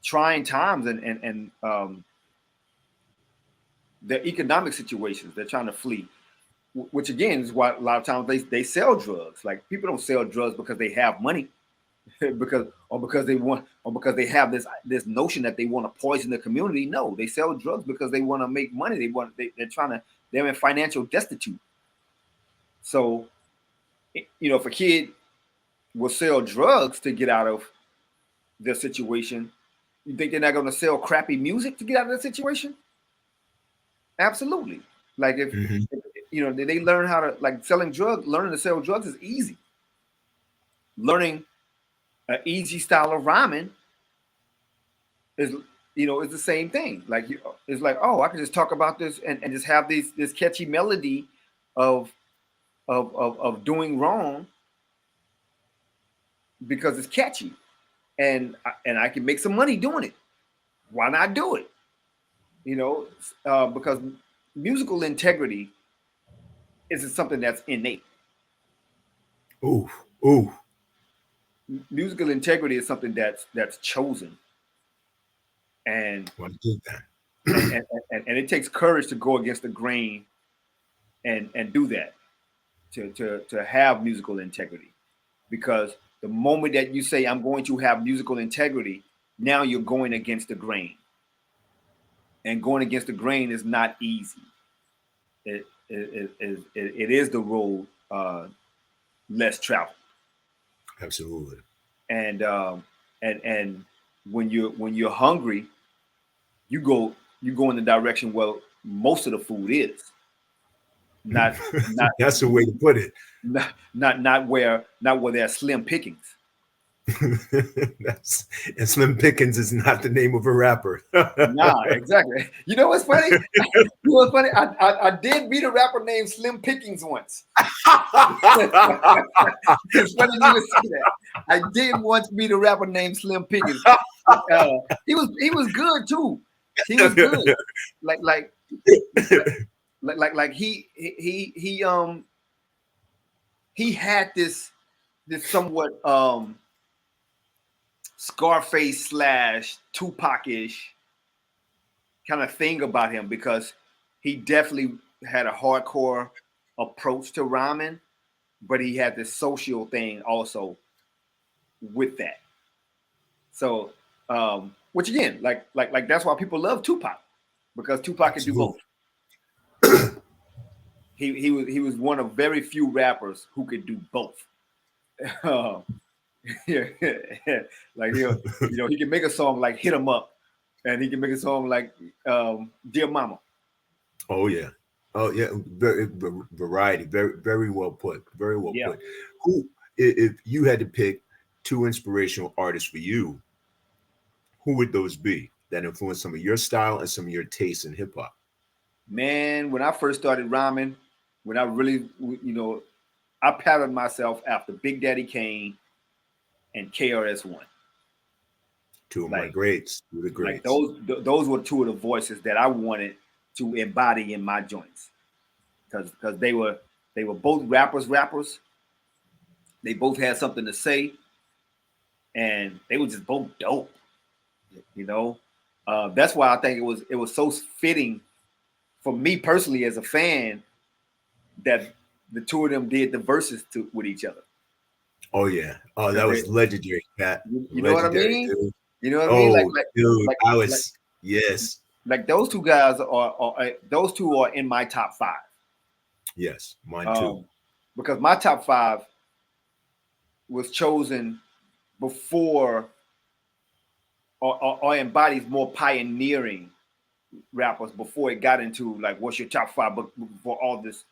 trying times and their economic situations. They're trying to flee, which again is why a lot of times they sell drugs. Like, people don't sell drugs because they have money, because they want, or because they have this notion that they want to poison the community. No, they sell drugs because they want to make money. They're trying to, they're in financial destitute. So, if a kid will sell drugs to get out of their situation, you think they're not going to sell crappy music to get out of that situation? Absolutely. Like, Mhm. if they learn how to, like, learning to sell drugs is easy. Learning an easy style of rhyming is, is the same thing. Like, it's like, oh, I can just talk about this and just have this catchy melody of of doing wrong because it's catchy, and I can make some money doing it. Why not do it? You know, because musical integrity isn't something that's innate. Ooh, ooh. Musical integrity is something that's chosen, and Want to do that? and it takes courage to go against the grain and do that, to have musical integrity, because the moment that you say I'm going to have musical integrity, now you're going against the grain, and going against the grain is not easy. It is the road less traveled. Absolutely. And when you're hungry, you go in the direction where most of the food is, not not That's the way to put it. not where there are slim pickings. That's and Slim Pickens is not the name of a rapper. Nah, exactly. You know what's funny? You know what's funny? I did meet a rapper named Slim Pickings once. It's funny you would say that. I did once meet a rapper named Slim Pickens. He was good too. He was good. Like like like he had this somewhat Scarface slash Tupac-ish kind of thing about him, because he definitely had a hardcore approach to rhyming, but he had this social thing also with that. So, which again, like that's why people love Tupac, because Tupac could do both. Absolutely. He was one of very few rappers who could do both. Um, yeah, like he can make a song like "Hit 'Em Up," and he can make a song like "Dear Mama." Oh yeah. Oh yeah. Very variety. Very very well put. Very well Yeah, put. Who, if you had to pick two inspirational artists for you, who would those be that influenced some of your style and some of your tastes in hip hop? man. When I first started rhyming, when I really, I patterned myself after Big Daddy Kane and KRS-One. Two of my Like greats. Two of the like greats. those were two of the voices that I wanted to embody in my joints, because they were both rappers. They both had something to say, and they were just both dope. You know, that's why I think it was so fitting for me personally as a fan that the two of them did the verses with each other. Oh yeah. Oh, that Because was legendary, Pat. you know what I Legendary, mean? dude. You know what I mean? Like Oh, like dude. like I like was yes. like those two guys those two are in my top five. Yes. Mine too. Um, because my top five was chosen before, or embodies more pioneering rappers before it got into like what's your top five, but before all this,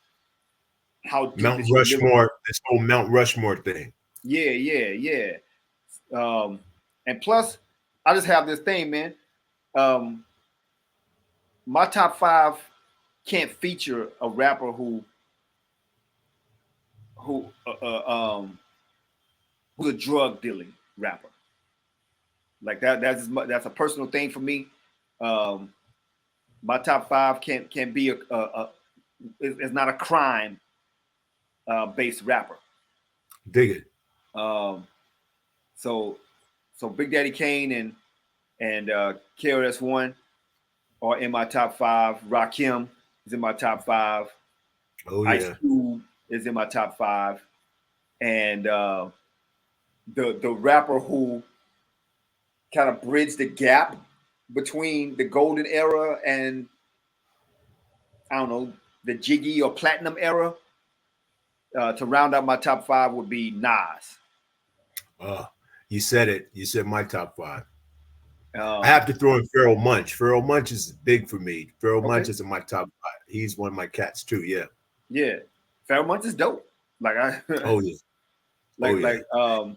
how deep Mount is your lyrical? Rushmore, this whole Mount Rushmore thing. Yeah, yeah, yeah. Um, and plus, I just have this thing, man. Um, my top five can't feature a rapper who who's a drug dealing rapper. Like that. That's a personal thing for me. Um, my top five can't be it's not a crime based rapper. Dig it. Um, so Big Daddy Kane and KRS-One are in my top five. Rakim is in my top five. Oh Ice yeah. Cube is in my top five, and the rapper who kind of bridged the gap between the golden era and, I don't know, the Jiggy or platinum era, to round out my top five would be Nas. Oh, you said it. You said my top five. I Um, have to throw in Pharaoh Munch. Pharaoh Munch is big for me. Pharaoh okay, Munch is in my top five. He's one of my cats too. Yeah. yeah, Pharoah Monch is dope. Like I Oh yeah. Oh like yeah. like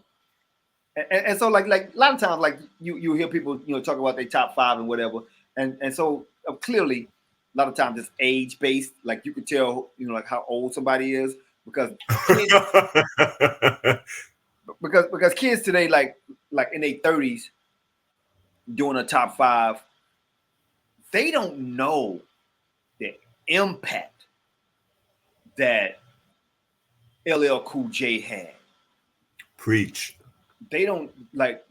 and so like a lot of times, like you hear people talk about their top five and whatever, and so clearly a lot of times it's age based. Like you could tell like how old somebody is, because kids because kids today, like in their 30s, doing a top five they don't know the impact that LL Cool J had. Preach. They don't like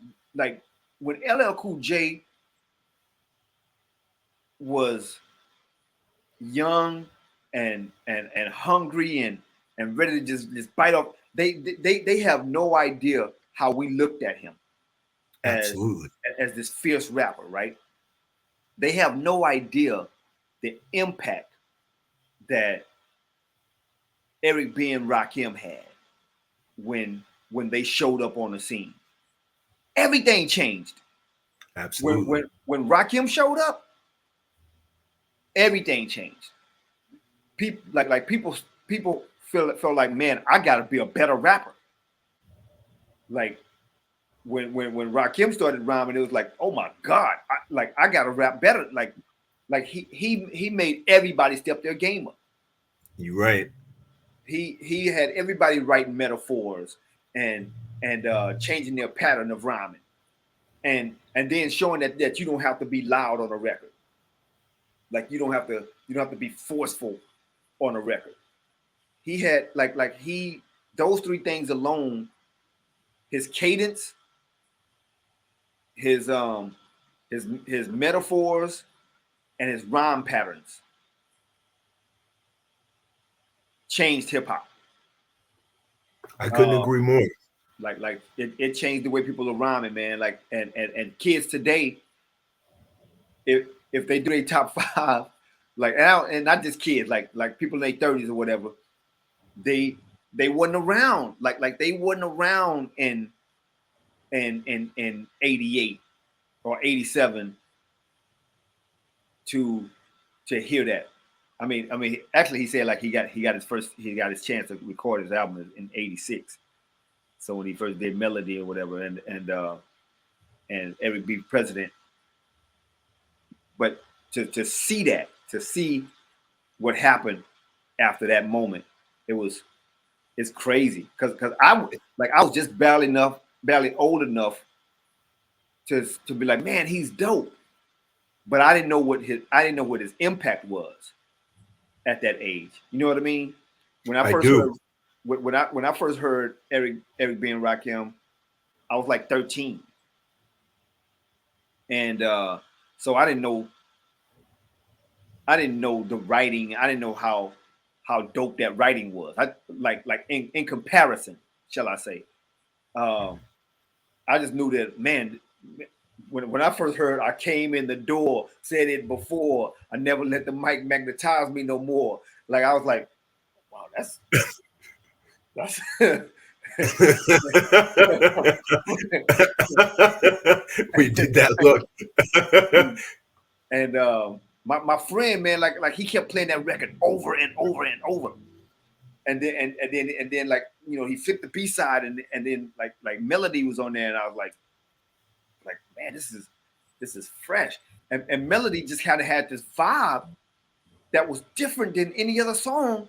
when LL Cool J was young and hungry and ready to just bite off. They have no idea how we looked at him as Absolutely. as this fierce rapper, right? They have no idea the impact that Eric B and Rakim had when they showed up on the scene. Everything changed. Absolutely. When Rakim showed up, everything changed. People people felt like, man, I gotta be a better rapper. Like when Rakim started rhyming, it was like, oh my God, I gotta rap better. Like he made everybody step their game up. You're right. He had everybody writing metaphors and changing their pattern of rhyming, and then showing that you don't have to be loud on a record. Like you don't have to be forceful on a record. He had he those three things alone, his cadence, his his metaphors, and his rhyme patterns changed hip hop. I couldn't agree more. Like it changed the way people are rhyming, man. Like and kids today, if they do a top five, like and not just kids, like people in their 30s or whatever, they wasn't around. Like they wasn't around in 88 or 87 to hear that. I mean, actually, he said like he got his chance to record his album in '86. So when he first did Melody or whatever, and Eric B. President, but to see that, to see what happened after that moment, it's crazy because I was just barely old enough to be like, man, he's dope, but I didn't know what his impact was at that age. You know what I mean? When I I first do. heard when I first heard Eric B and Rakim, I was like 13, and so I didn't know the writing. I didn't know how dope that writing was. I like in comparison, shall I say? Um, I just knew that, man. When I first heard, I came in the door, said it before. I never let the mic magnetize me no more. Like I was like, wow, that's We did that look. and my friend, man, like he kept playing that record over and over and over. And then like, you know, he flipped the B side and then like Melody was on there, and I was like, man, this is fresh. And Melody just kind of had this vibe that was different than any other song,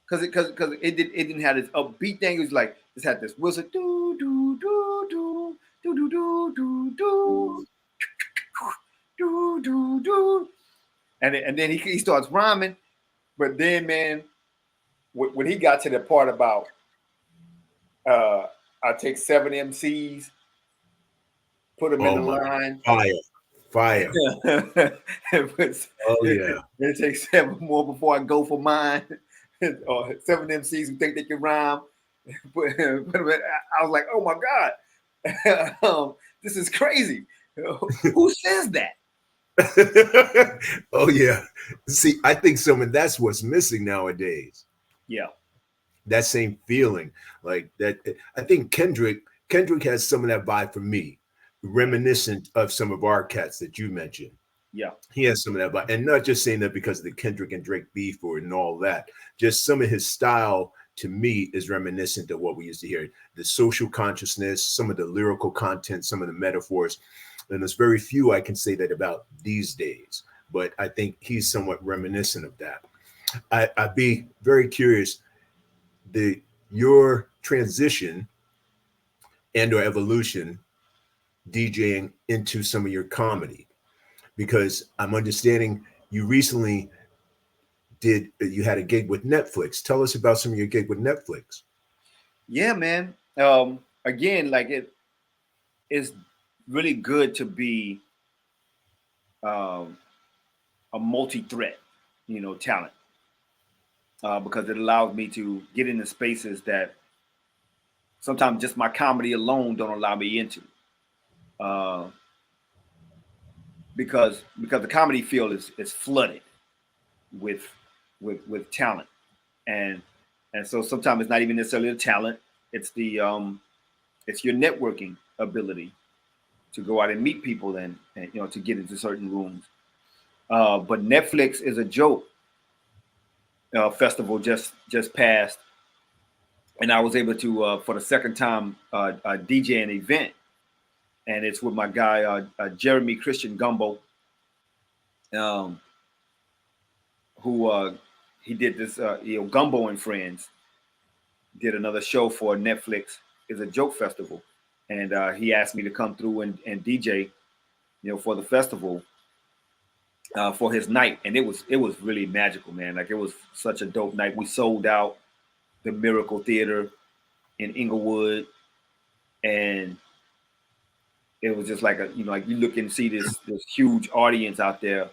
because it didn't have this upbeat thing. It was like it had this whistle, do do do do do do do do do do do, and then he starts rhyming. But then, man, when he got to the part about I take 7 MCs, put them in Oh the my line. fire. Oh yeah. It takes 7 more before I go for mine. Or 7 MCs who think they can rhyme. But I was like, oh my God, this is crazy. Who says that? Oh yeah. See, I think that's what's missing nowadays. Yeah. That same feeling, like that. I think Kendrick has some of that vibe for me, reminiscent of some of our cats that you mentioned. Yeah. He has some of that vibe, and not just saying that because of the Kendrick and Drake beef or and all that. Just some of his style to me is reminiscent of what we used to hear. The social consciousness, some of the lyrical content, some of the metaphors, and there's very few I can say that about these days. But I think he's somewhat reminiscent of that. I'd be very curious your transition and or evolution DJing into some of your comedy. because I'm understanding you recently you had a gig with Netflix. Tell us about some of your gig with Netflix. Yeah, man. Again, like it is really good to be um, a multi-threat, talent, because it allows me to get into spaces that sometimes just my comedy alone don't allow me into. Uh, because the comedy field is flooded with with talent, and so sometimes it's not even necessarily the talent, it's it's your networking ability to go out and meet people, and to get into certain rooms. But Netflix is a joke. Festival just passed, and I was able to for the second time DJ an event, and it's with my guy Jeremy Christian Gumbo, um, who he did this Gumbo and Friends did another show for Netflix. Is a joke festival, and he asked me to come through and DJ, for the festival, for his night, and it was really magical, man. Like it was such a dope night. We sold out the Miracle Theater in Inglewood, and it was just like like you look and see this huge audience out there,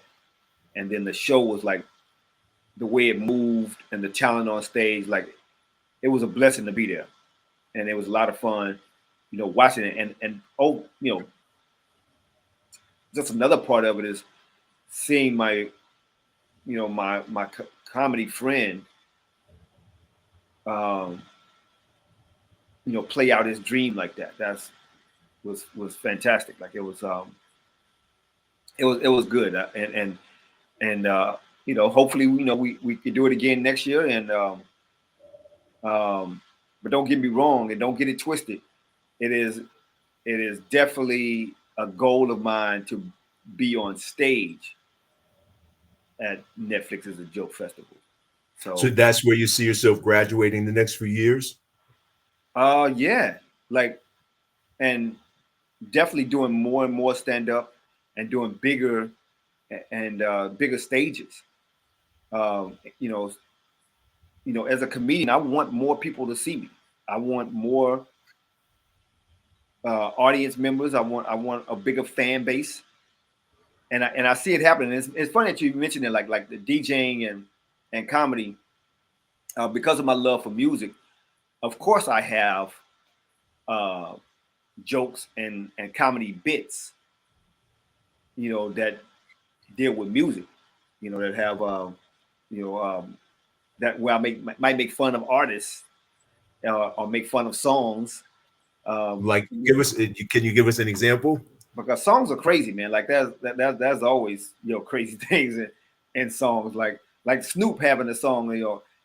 and then the show was like the way it moved and the talent on stage, like it was a blessing to be there, and it was a lot of fun, watching it, and oh, just another part of it is seeing my comedy friend, um, play out his dream like that. Was fantastic. Like it was good, and hopefully we could do it again next year. And but don't get me wrong, and don't get it twisted. It is definitely a goal of mine to be on stage at Netflix is a Joke Festival. So So that's where you see yourself graduating the next few years. yeah, like, and definitely doing more and more stand up and doing bigger and bigger stages. Um, you know, as a comedian, I want more people to see me. I want more audience members. I want a bigger fan base, and I see it happening. It's funny that you mentioned it, like the DJing and comedy, because of my love for music. Of course, I have uh, jokes and comedy bits, that deal with music, that have you know that where I might make fun of artists, or make fun of songs. Um, Like, can you give us an example? because songs are crazy, man. Like there's always crazy things in songs. Like Snoop having a song,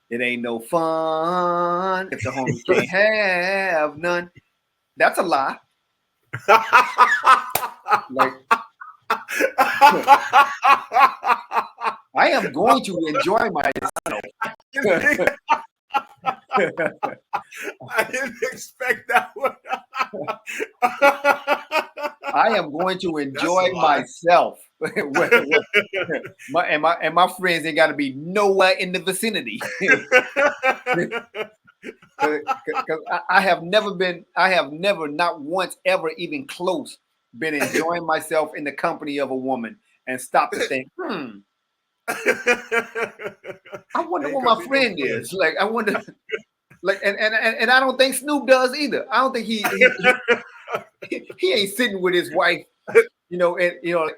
it ain't no fun if the homie can't have none. That's a lie. Like I am going to enjoy myself. I didn't expect that one. I am going to That's enjoy a lie. myself. my friends ain't got to be nowhere in the vicinity. Because I have never, not once ever, even close, been enjoying myself in the company of a woman and stopped to think, I wonder Ain't what gonna my be no friend fun. is. Like, I wonder, like, and I don't think Snoop does either. I don't think he ain't sitting with his wife, and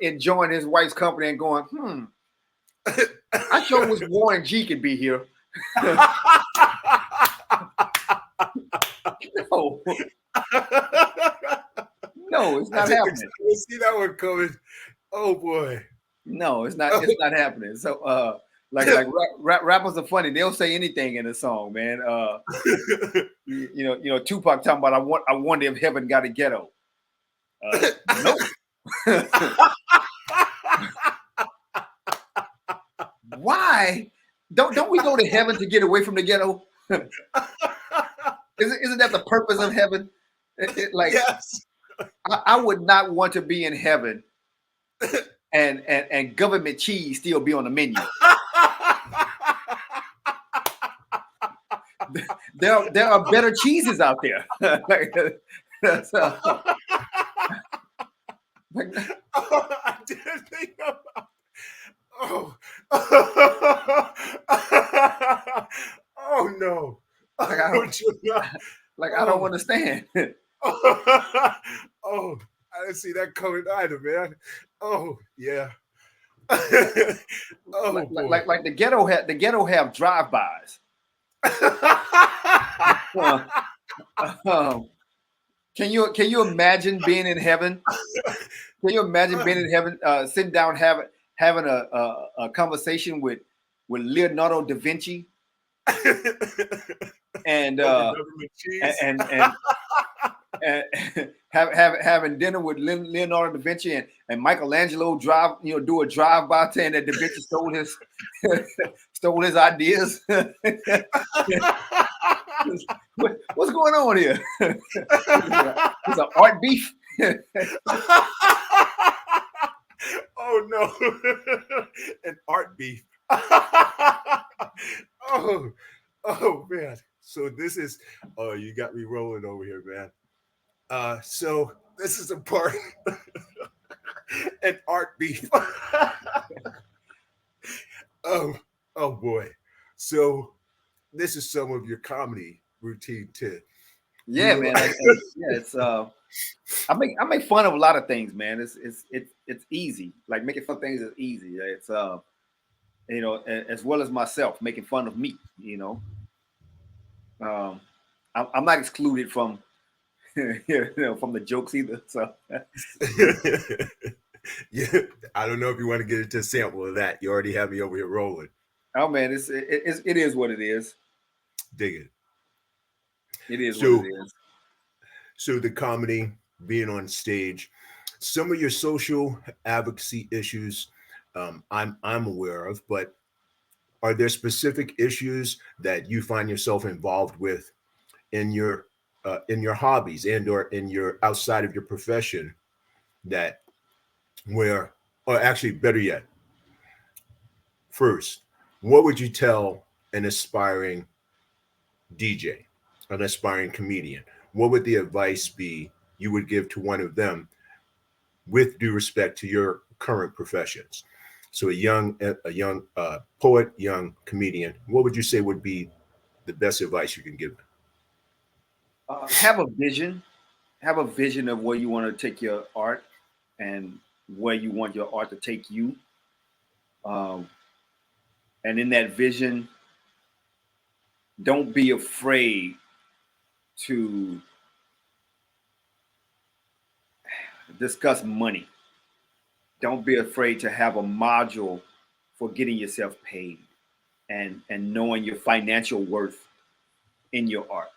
enjoying his wife's company and going, I sure wish Warren G could be here. No, no, it's I not didn't happening. see that one coming. Oh boy. No, it's not. It's not happening. So, like rappers are funny. They'll say anything in a song, man. Tupac talking about I wonder if heaven got a ghetto. No. Why? Don't we go to heaven to get away from the ghetto? Isn't that the purpose of heaven? Like, Yes. I would not want to be in heaven and government cheese still be on the menu. There are better cheeses out there. So, like, I didn't think about. Oh, oh no! like I don't like I don't Oh, understand. oh! I didn't see that coming either, man. Oh yeah. Oh boy. Like the ghetto have drive-bys. Uh, um, can you imagine being in heaven? Can you imagine being in heaven, sitting down having a conversation with Leonardo da Vinci and Over government cheese. and and having dinner with Leonardo da Vinci and Michelangelo do a drive by saying that da Vinci stole his stole his ideas. What's going on here? It's an art beef. Oh no. An art beef. Oh, oh man. So this is oh, you got me rolling over here, man. So this is a part an art beef. Oh, oh boy. So this is some of your comedy routine too. Yeah, You man. Yeah, it's I make fun of a lot of things, man. It's easy. Like making fun of things is easy. It's as well as myself making fun of me. Um, I'm not excluded from from the jokes either. So yeah, I don't know if you want to get into a sample of that. You already have me over here rolling. oh man, it is what it is. Dig it. It is what it So, is. so the comedy, being on stage, some of your social advocacy issues, I'm aware of, but are there specific issues that you find yourself involved with in your hobbies and or in your outside of your profession that where or actually better yet, first, what would you tell an aspiring DJ, an aspiring comedian? What would the advice be you would give to one of them with due respect to your current professions? So a young poet, young comedian, what would you say would be the best advice you can give them? Have a vision. Have a vision of where you want to take your art and where you want your art to take you. Um, and in that vision, don't be afraid to discuss money. Don't be afraid to have a module for getting yourself paid and knowing your financial worth in your art.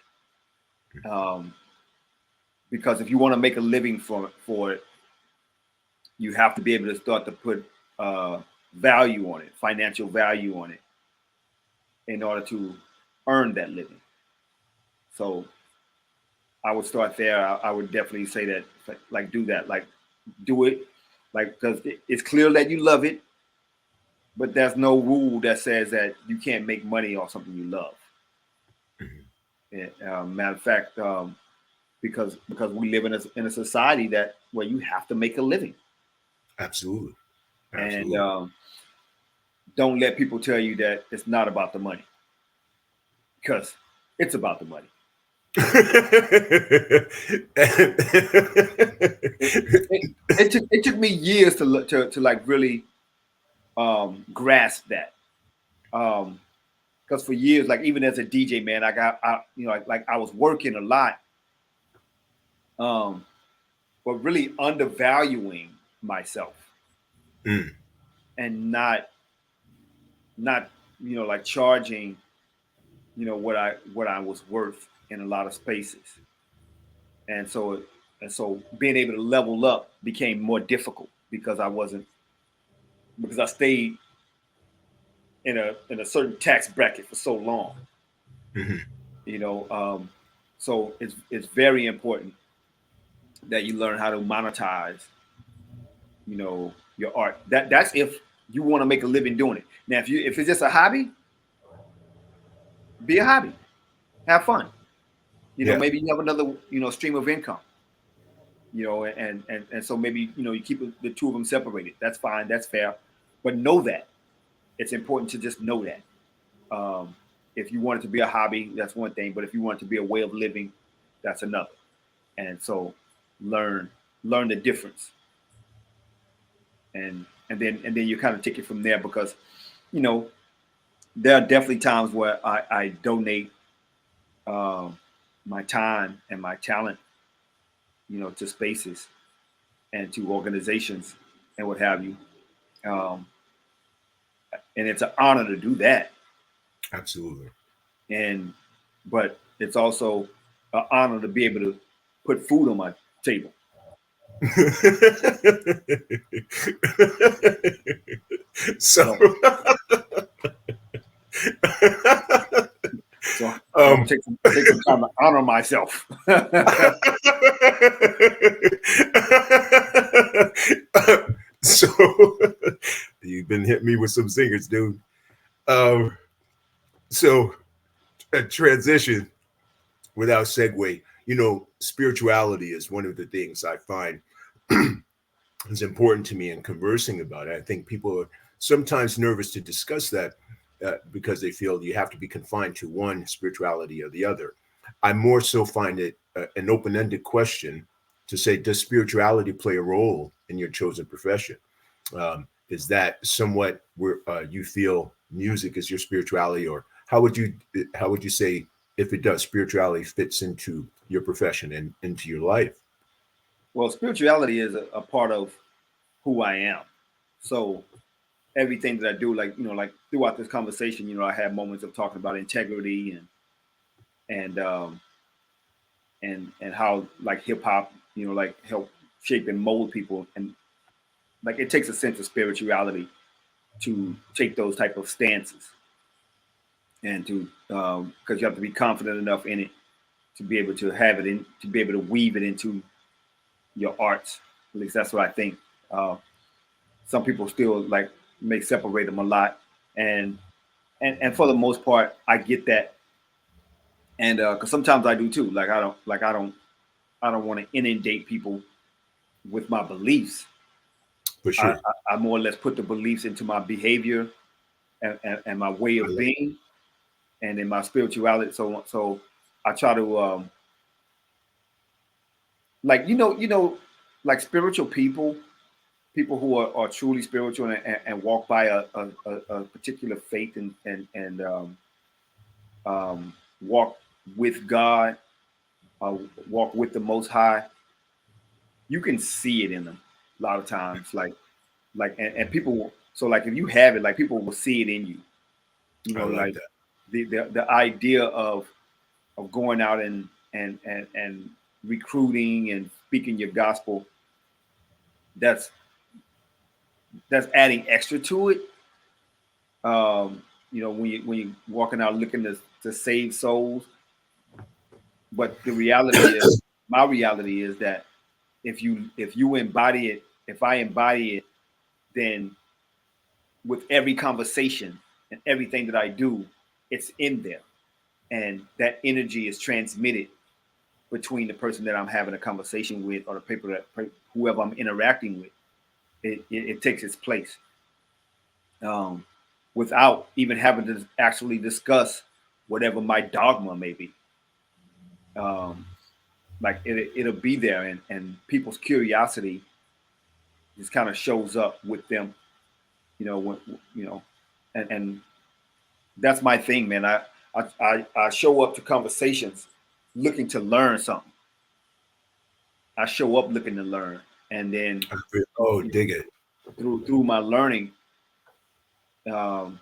Um, because if you want to make a living for it, you have to be able to start to put value on it, financial value on it, in order to earn that living. So I would start there. I would definitely say that, like, do that, like, do it, like, because it's clear that you love it, but there's no rule that says that you can't make money off something you love. And, matter of fact, because we live in a society that where you have to make a living, Absolutely. and Absolutely. don't let people tell you that it's not about the money, because it's about the money. It took me years to like really grasp that. Because for years, like even as a DJ, man, like I was working a lot, um, but really undervaluing myself Mm, and not like charging what I was worth in a lot of spaces, and so being able to level up became more difficult because I stayed in a certain tax bracket for so long. mhm. you know so it's very important that you learn how to monetize your art. That's if you want to make a living doing it. Now, if it's just a hobby, be a hobby, have fun. Yeah, Maybe you have another stream of income. And so maybe you keep the two of them separated. That's fine. That's fair. But know that it's important to just know that. Um, if you want it to be a hobby, that's one thing. But if you want it to be a way of living, that's another. And so learn learn the difference, and then you kind of take it from there because you know there are definitely times where I donate um, my time and my talent, to spaces and to organizations and what have you. Um, and it's an honor to do that. absolutely. And but it's also an honor to be able to put food on my table. So, So so I have um, to take some time to honor myself. so you've been hitting me with some singers, dude. Um, so a transition without segue. Spirituality is one of the things I find is important to me in conversing about it. I think people are sometimes nervous to discuss that because they feel you have to be confined to one spirituality or the other. I more so find it an open ended question to say, does spirituality play a role in your chosen profession? Is that somewhat where you feel music is your spirituality, or how would you say if it does, spirituality fits into your profession and into your life? Well, spirituality is a part of who I am. So everything that I do, like throughout this conversation, I had moments of talking about integrity and and how like hip hop, like help shape and mold people, and like it takes a sense of spirituality to take those type of stances, and to because you have to be confident enough in it to be able to have it in, to be able to weave it into your arts. At least that's what I think. Uh, some people still like may separate them a lot, and and for the most part, I get that, and because sometimes I do too. Like I don't want to inundate people with my beliefs. For I, sure. I more or less put the beliefs into my behavior and my way I of like being, and in my spirituality. So I try to like like spiritual people who are truly spiritual and walk by a particular faith and walk with God, walk with the Most High. You can see it in them a lot of times, and people. So like if you have it, like people will see it in you. I like Like that. the idea of going out and recruiting and speaking your gospel. That's that's adding extra to it. When you walking out looking to save souls. But the reality is, my reality is that if you embody it, if I embody it, then with every conversation and everything that I do, it's in there, and that energy is transmitted between the person that I'm having a conversation with or the people whoever I'm interacting with. It takes its place, um, without even having to actually discuss whatever my dogma may be. Um, like it'll be there, and people's curiosity just kind of shows up with them, when, you know, and that's my thing, man. I show up to conversations looking to learn something. I show up looking to learn, and then Oh, dig it. through my learning, um,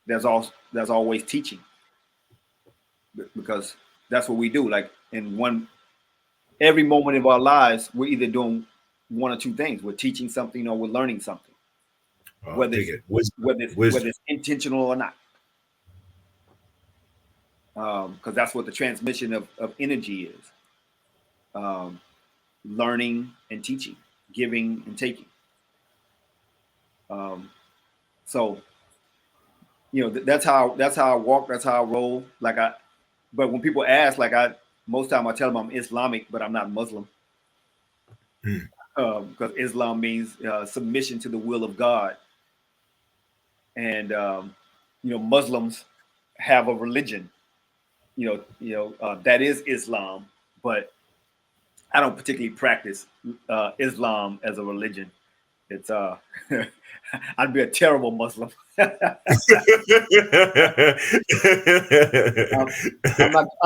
there's always teaching, because that's what we do. Like in every moment of our lives, we're either doing one or two things. We're teaching something or we're learning something, Oh, whether dig it's it. Wisdom. whether Wisdom. it's intentional or not. Because that's what the transmission of energy is, um, learning and teaching, giving and taking. So that's how I walk. That's how I roll. But when people ask, most time I tell them I'm Islamic, but I'm not Muslim, Mm. because Islam means submission to the will of God, and Muslims have a religion, that is Islam, but I don't particularly practice Islam as a religion. It's I'd be a terrible Muslim. I'm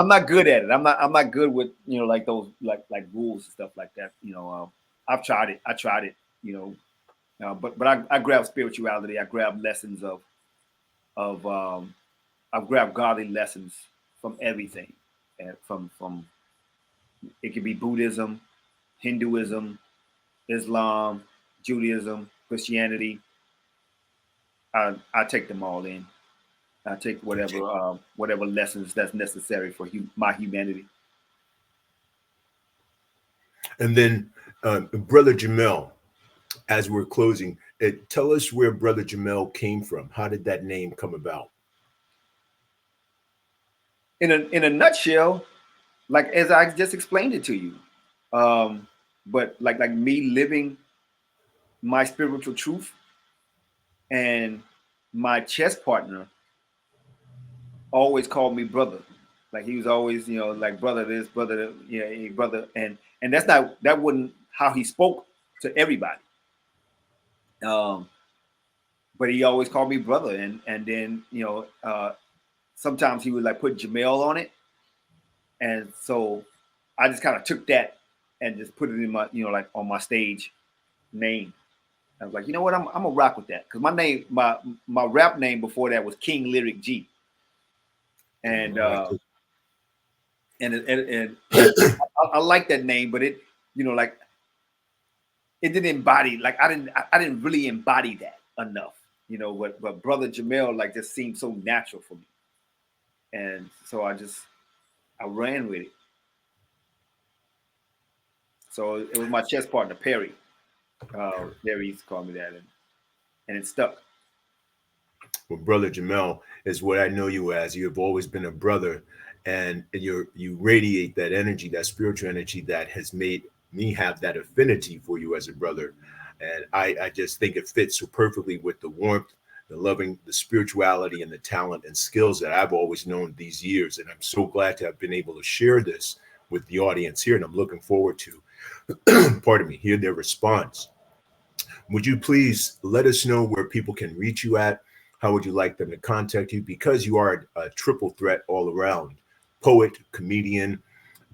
not good at it. I'm not good with like those like rules and stuff like that. I've tried it. But I grab spirituality. I grab lessons of I've grabbed godly lessons from everything, and from it could be Buddhism, Hinduism, Islam, Judaism, Christianity. I take them all in. I take whatever lessons that's necessary for my humanity. And then, Brother Gimel, as we're closing, tell us where Brother Gimel came from. How did that name come about? In a nutshell, like as I just explained it to you, but like me living my spiritual truth, and my chess partner always called me brother. Like he was always, like brother this, brother that, hey, brother, and that wasn't how he spoke to everybody. But he always called me brother, and then sometimes he would like put Jamel on it, and so I just kind of took that and just put it in my like on my stage name. I was like, you know what, I'm gonna rock with that, because my rap name before that was King Lyric G, and I like that name, but it like it didn't embody, like I didn't really embody that enough, but Brother Jamel like just seemed so natural for me, and so I ran with it. So it was my chess partner Perry. Perry used to call me that, and it stuck. Well, Brother Gimel is what I know you as. You have always been a brother, and you radiate that energy, that spiritual energy that has made me have that affinity for you as a brother. And I just think it fits so perfectly with the warmth, the loving, the spirituality, and the talent and skills that I've always known these years. And I'm so glad to have been able to share this with the audience here. And I'm looking forward to, pardon me, hear their response. Would you please let us know where people can reach you at? How would you like them to contact you? Because you are a triple threat all around: poet, comedian,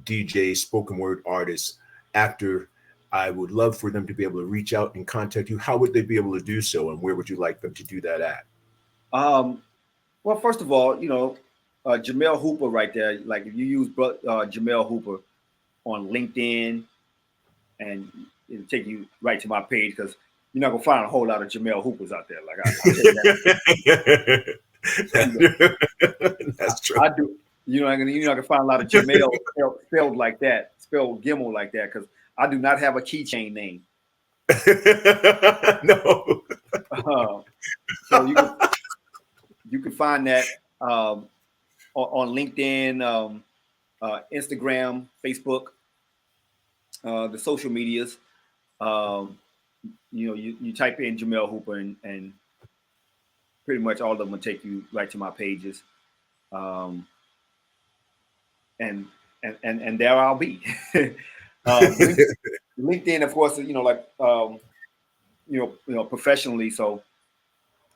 DJ, spoken word artist, actor. I would love for them to be able to reach out and contact you. How would they be able to do so, and where would you like them to do that at? Well, first of all, Jamel Hooper right there. Like if you use Jamel Hooper on LinkedIn, and it'll take you right to my page, because you're not gonna find a whole lot of Jamel Hoopers out there. Like That's true. I do. You're not gonna find a lot of Jamel spelled like that, spelled Gimel like that, because I do not have a keychain name. No. So you can find that on LinkedIn, Instagram, Facebook, the social medias. You type in Jamel Hooper, and pretty much all of them will take you right to my pages. And there I'll be. LinkedIn, of course, professionally. So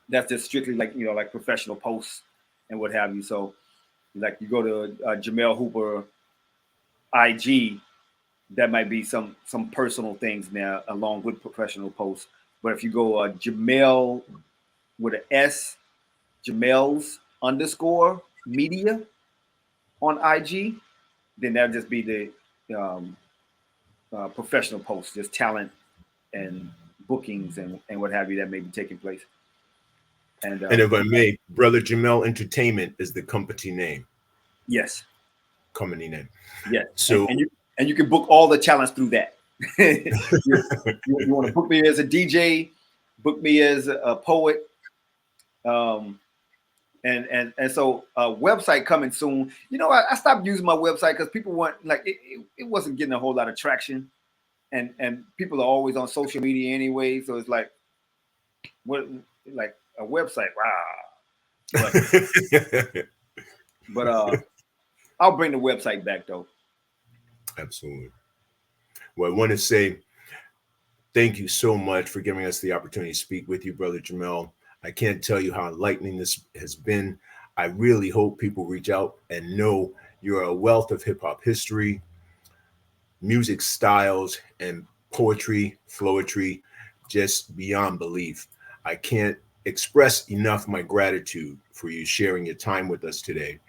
that's just strictly like professional posts and what have you. So like you go to Jamel Hooper IG, that might be some personal things now along with professional posts. But if you go Jamel with an S, Jamel's underscore media on IG, then that'll just be the professional posts, just talent and bookings and what have you that may be taking place. And if I may, Brother Gimel Entertainment is the company name. Yes. Company name. Yes. So and you can book all the talents through that. You want to book me as a DJ, book me as a poet, and so website coming soon. You know, I stopped using my website because people weren't like it wasn't getting a whole lot of traction, and people are always on social media anyway. So it's like what like a website, wow. But I'll bring the website back though. Absolutely. Well, I want to say thank you so much for giving us the opportunity to speak with you, Brother Gimel. I can't tell you how enlightening this has been. I really hope people reach out and know you're a wealth of hip hop history, music styles, and poetry, flowetry, just beyond belief. I can't express enough my gratitude for you sharing your time with us today.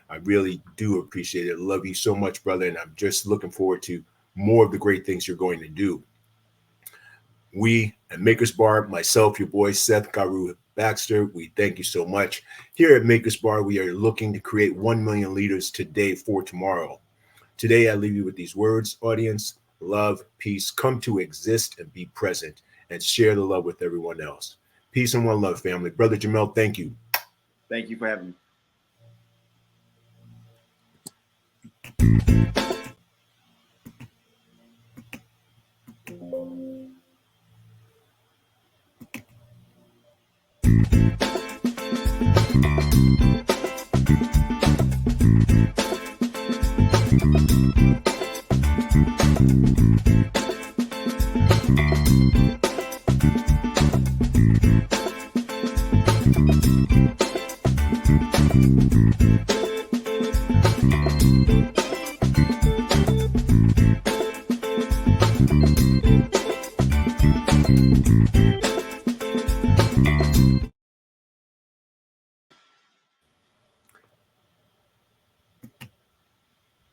I really do appreciate it. Love you so much, brother. And I'm just looking forward to more of the great things you're going to do. We at Maker's Bar, myself, your boy, Seth Garu Baxter, we thank you so much. Here at Maker's Bar, we are looking to create 1 million leaders today for tomorrow. Today, I leave you with these words, audience: love, peace, come to exist and be present, and share the love with everyone else. Peace and one love, family. Brother Gimel, thank you. Thank you for having me.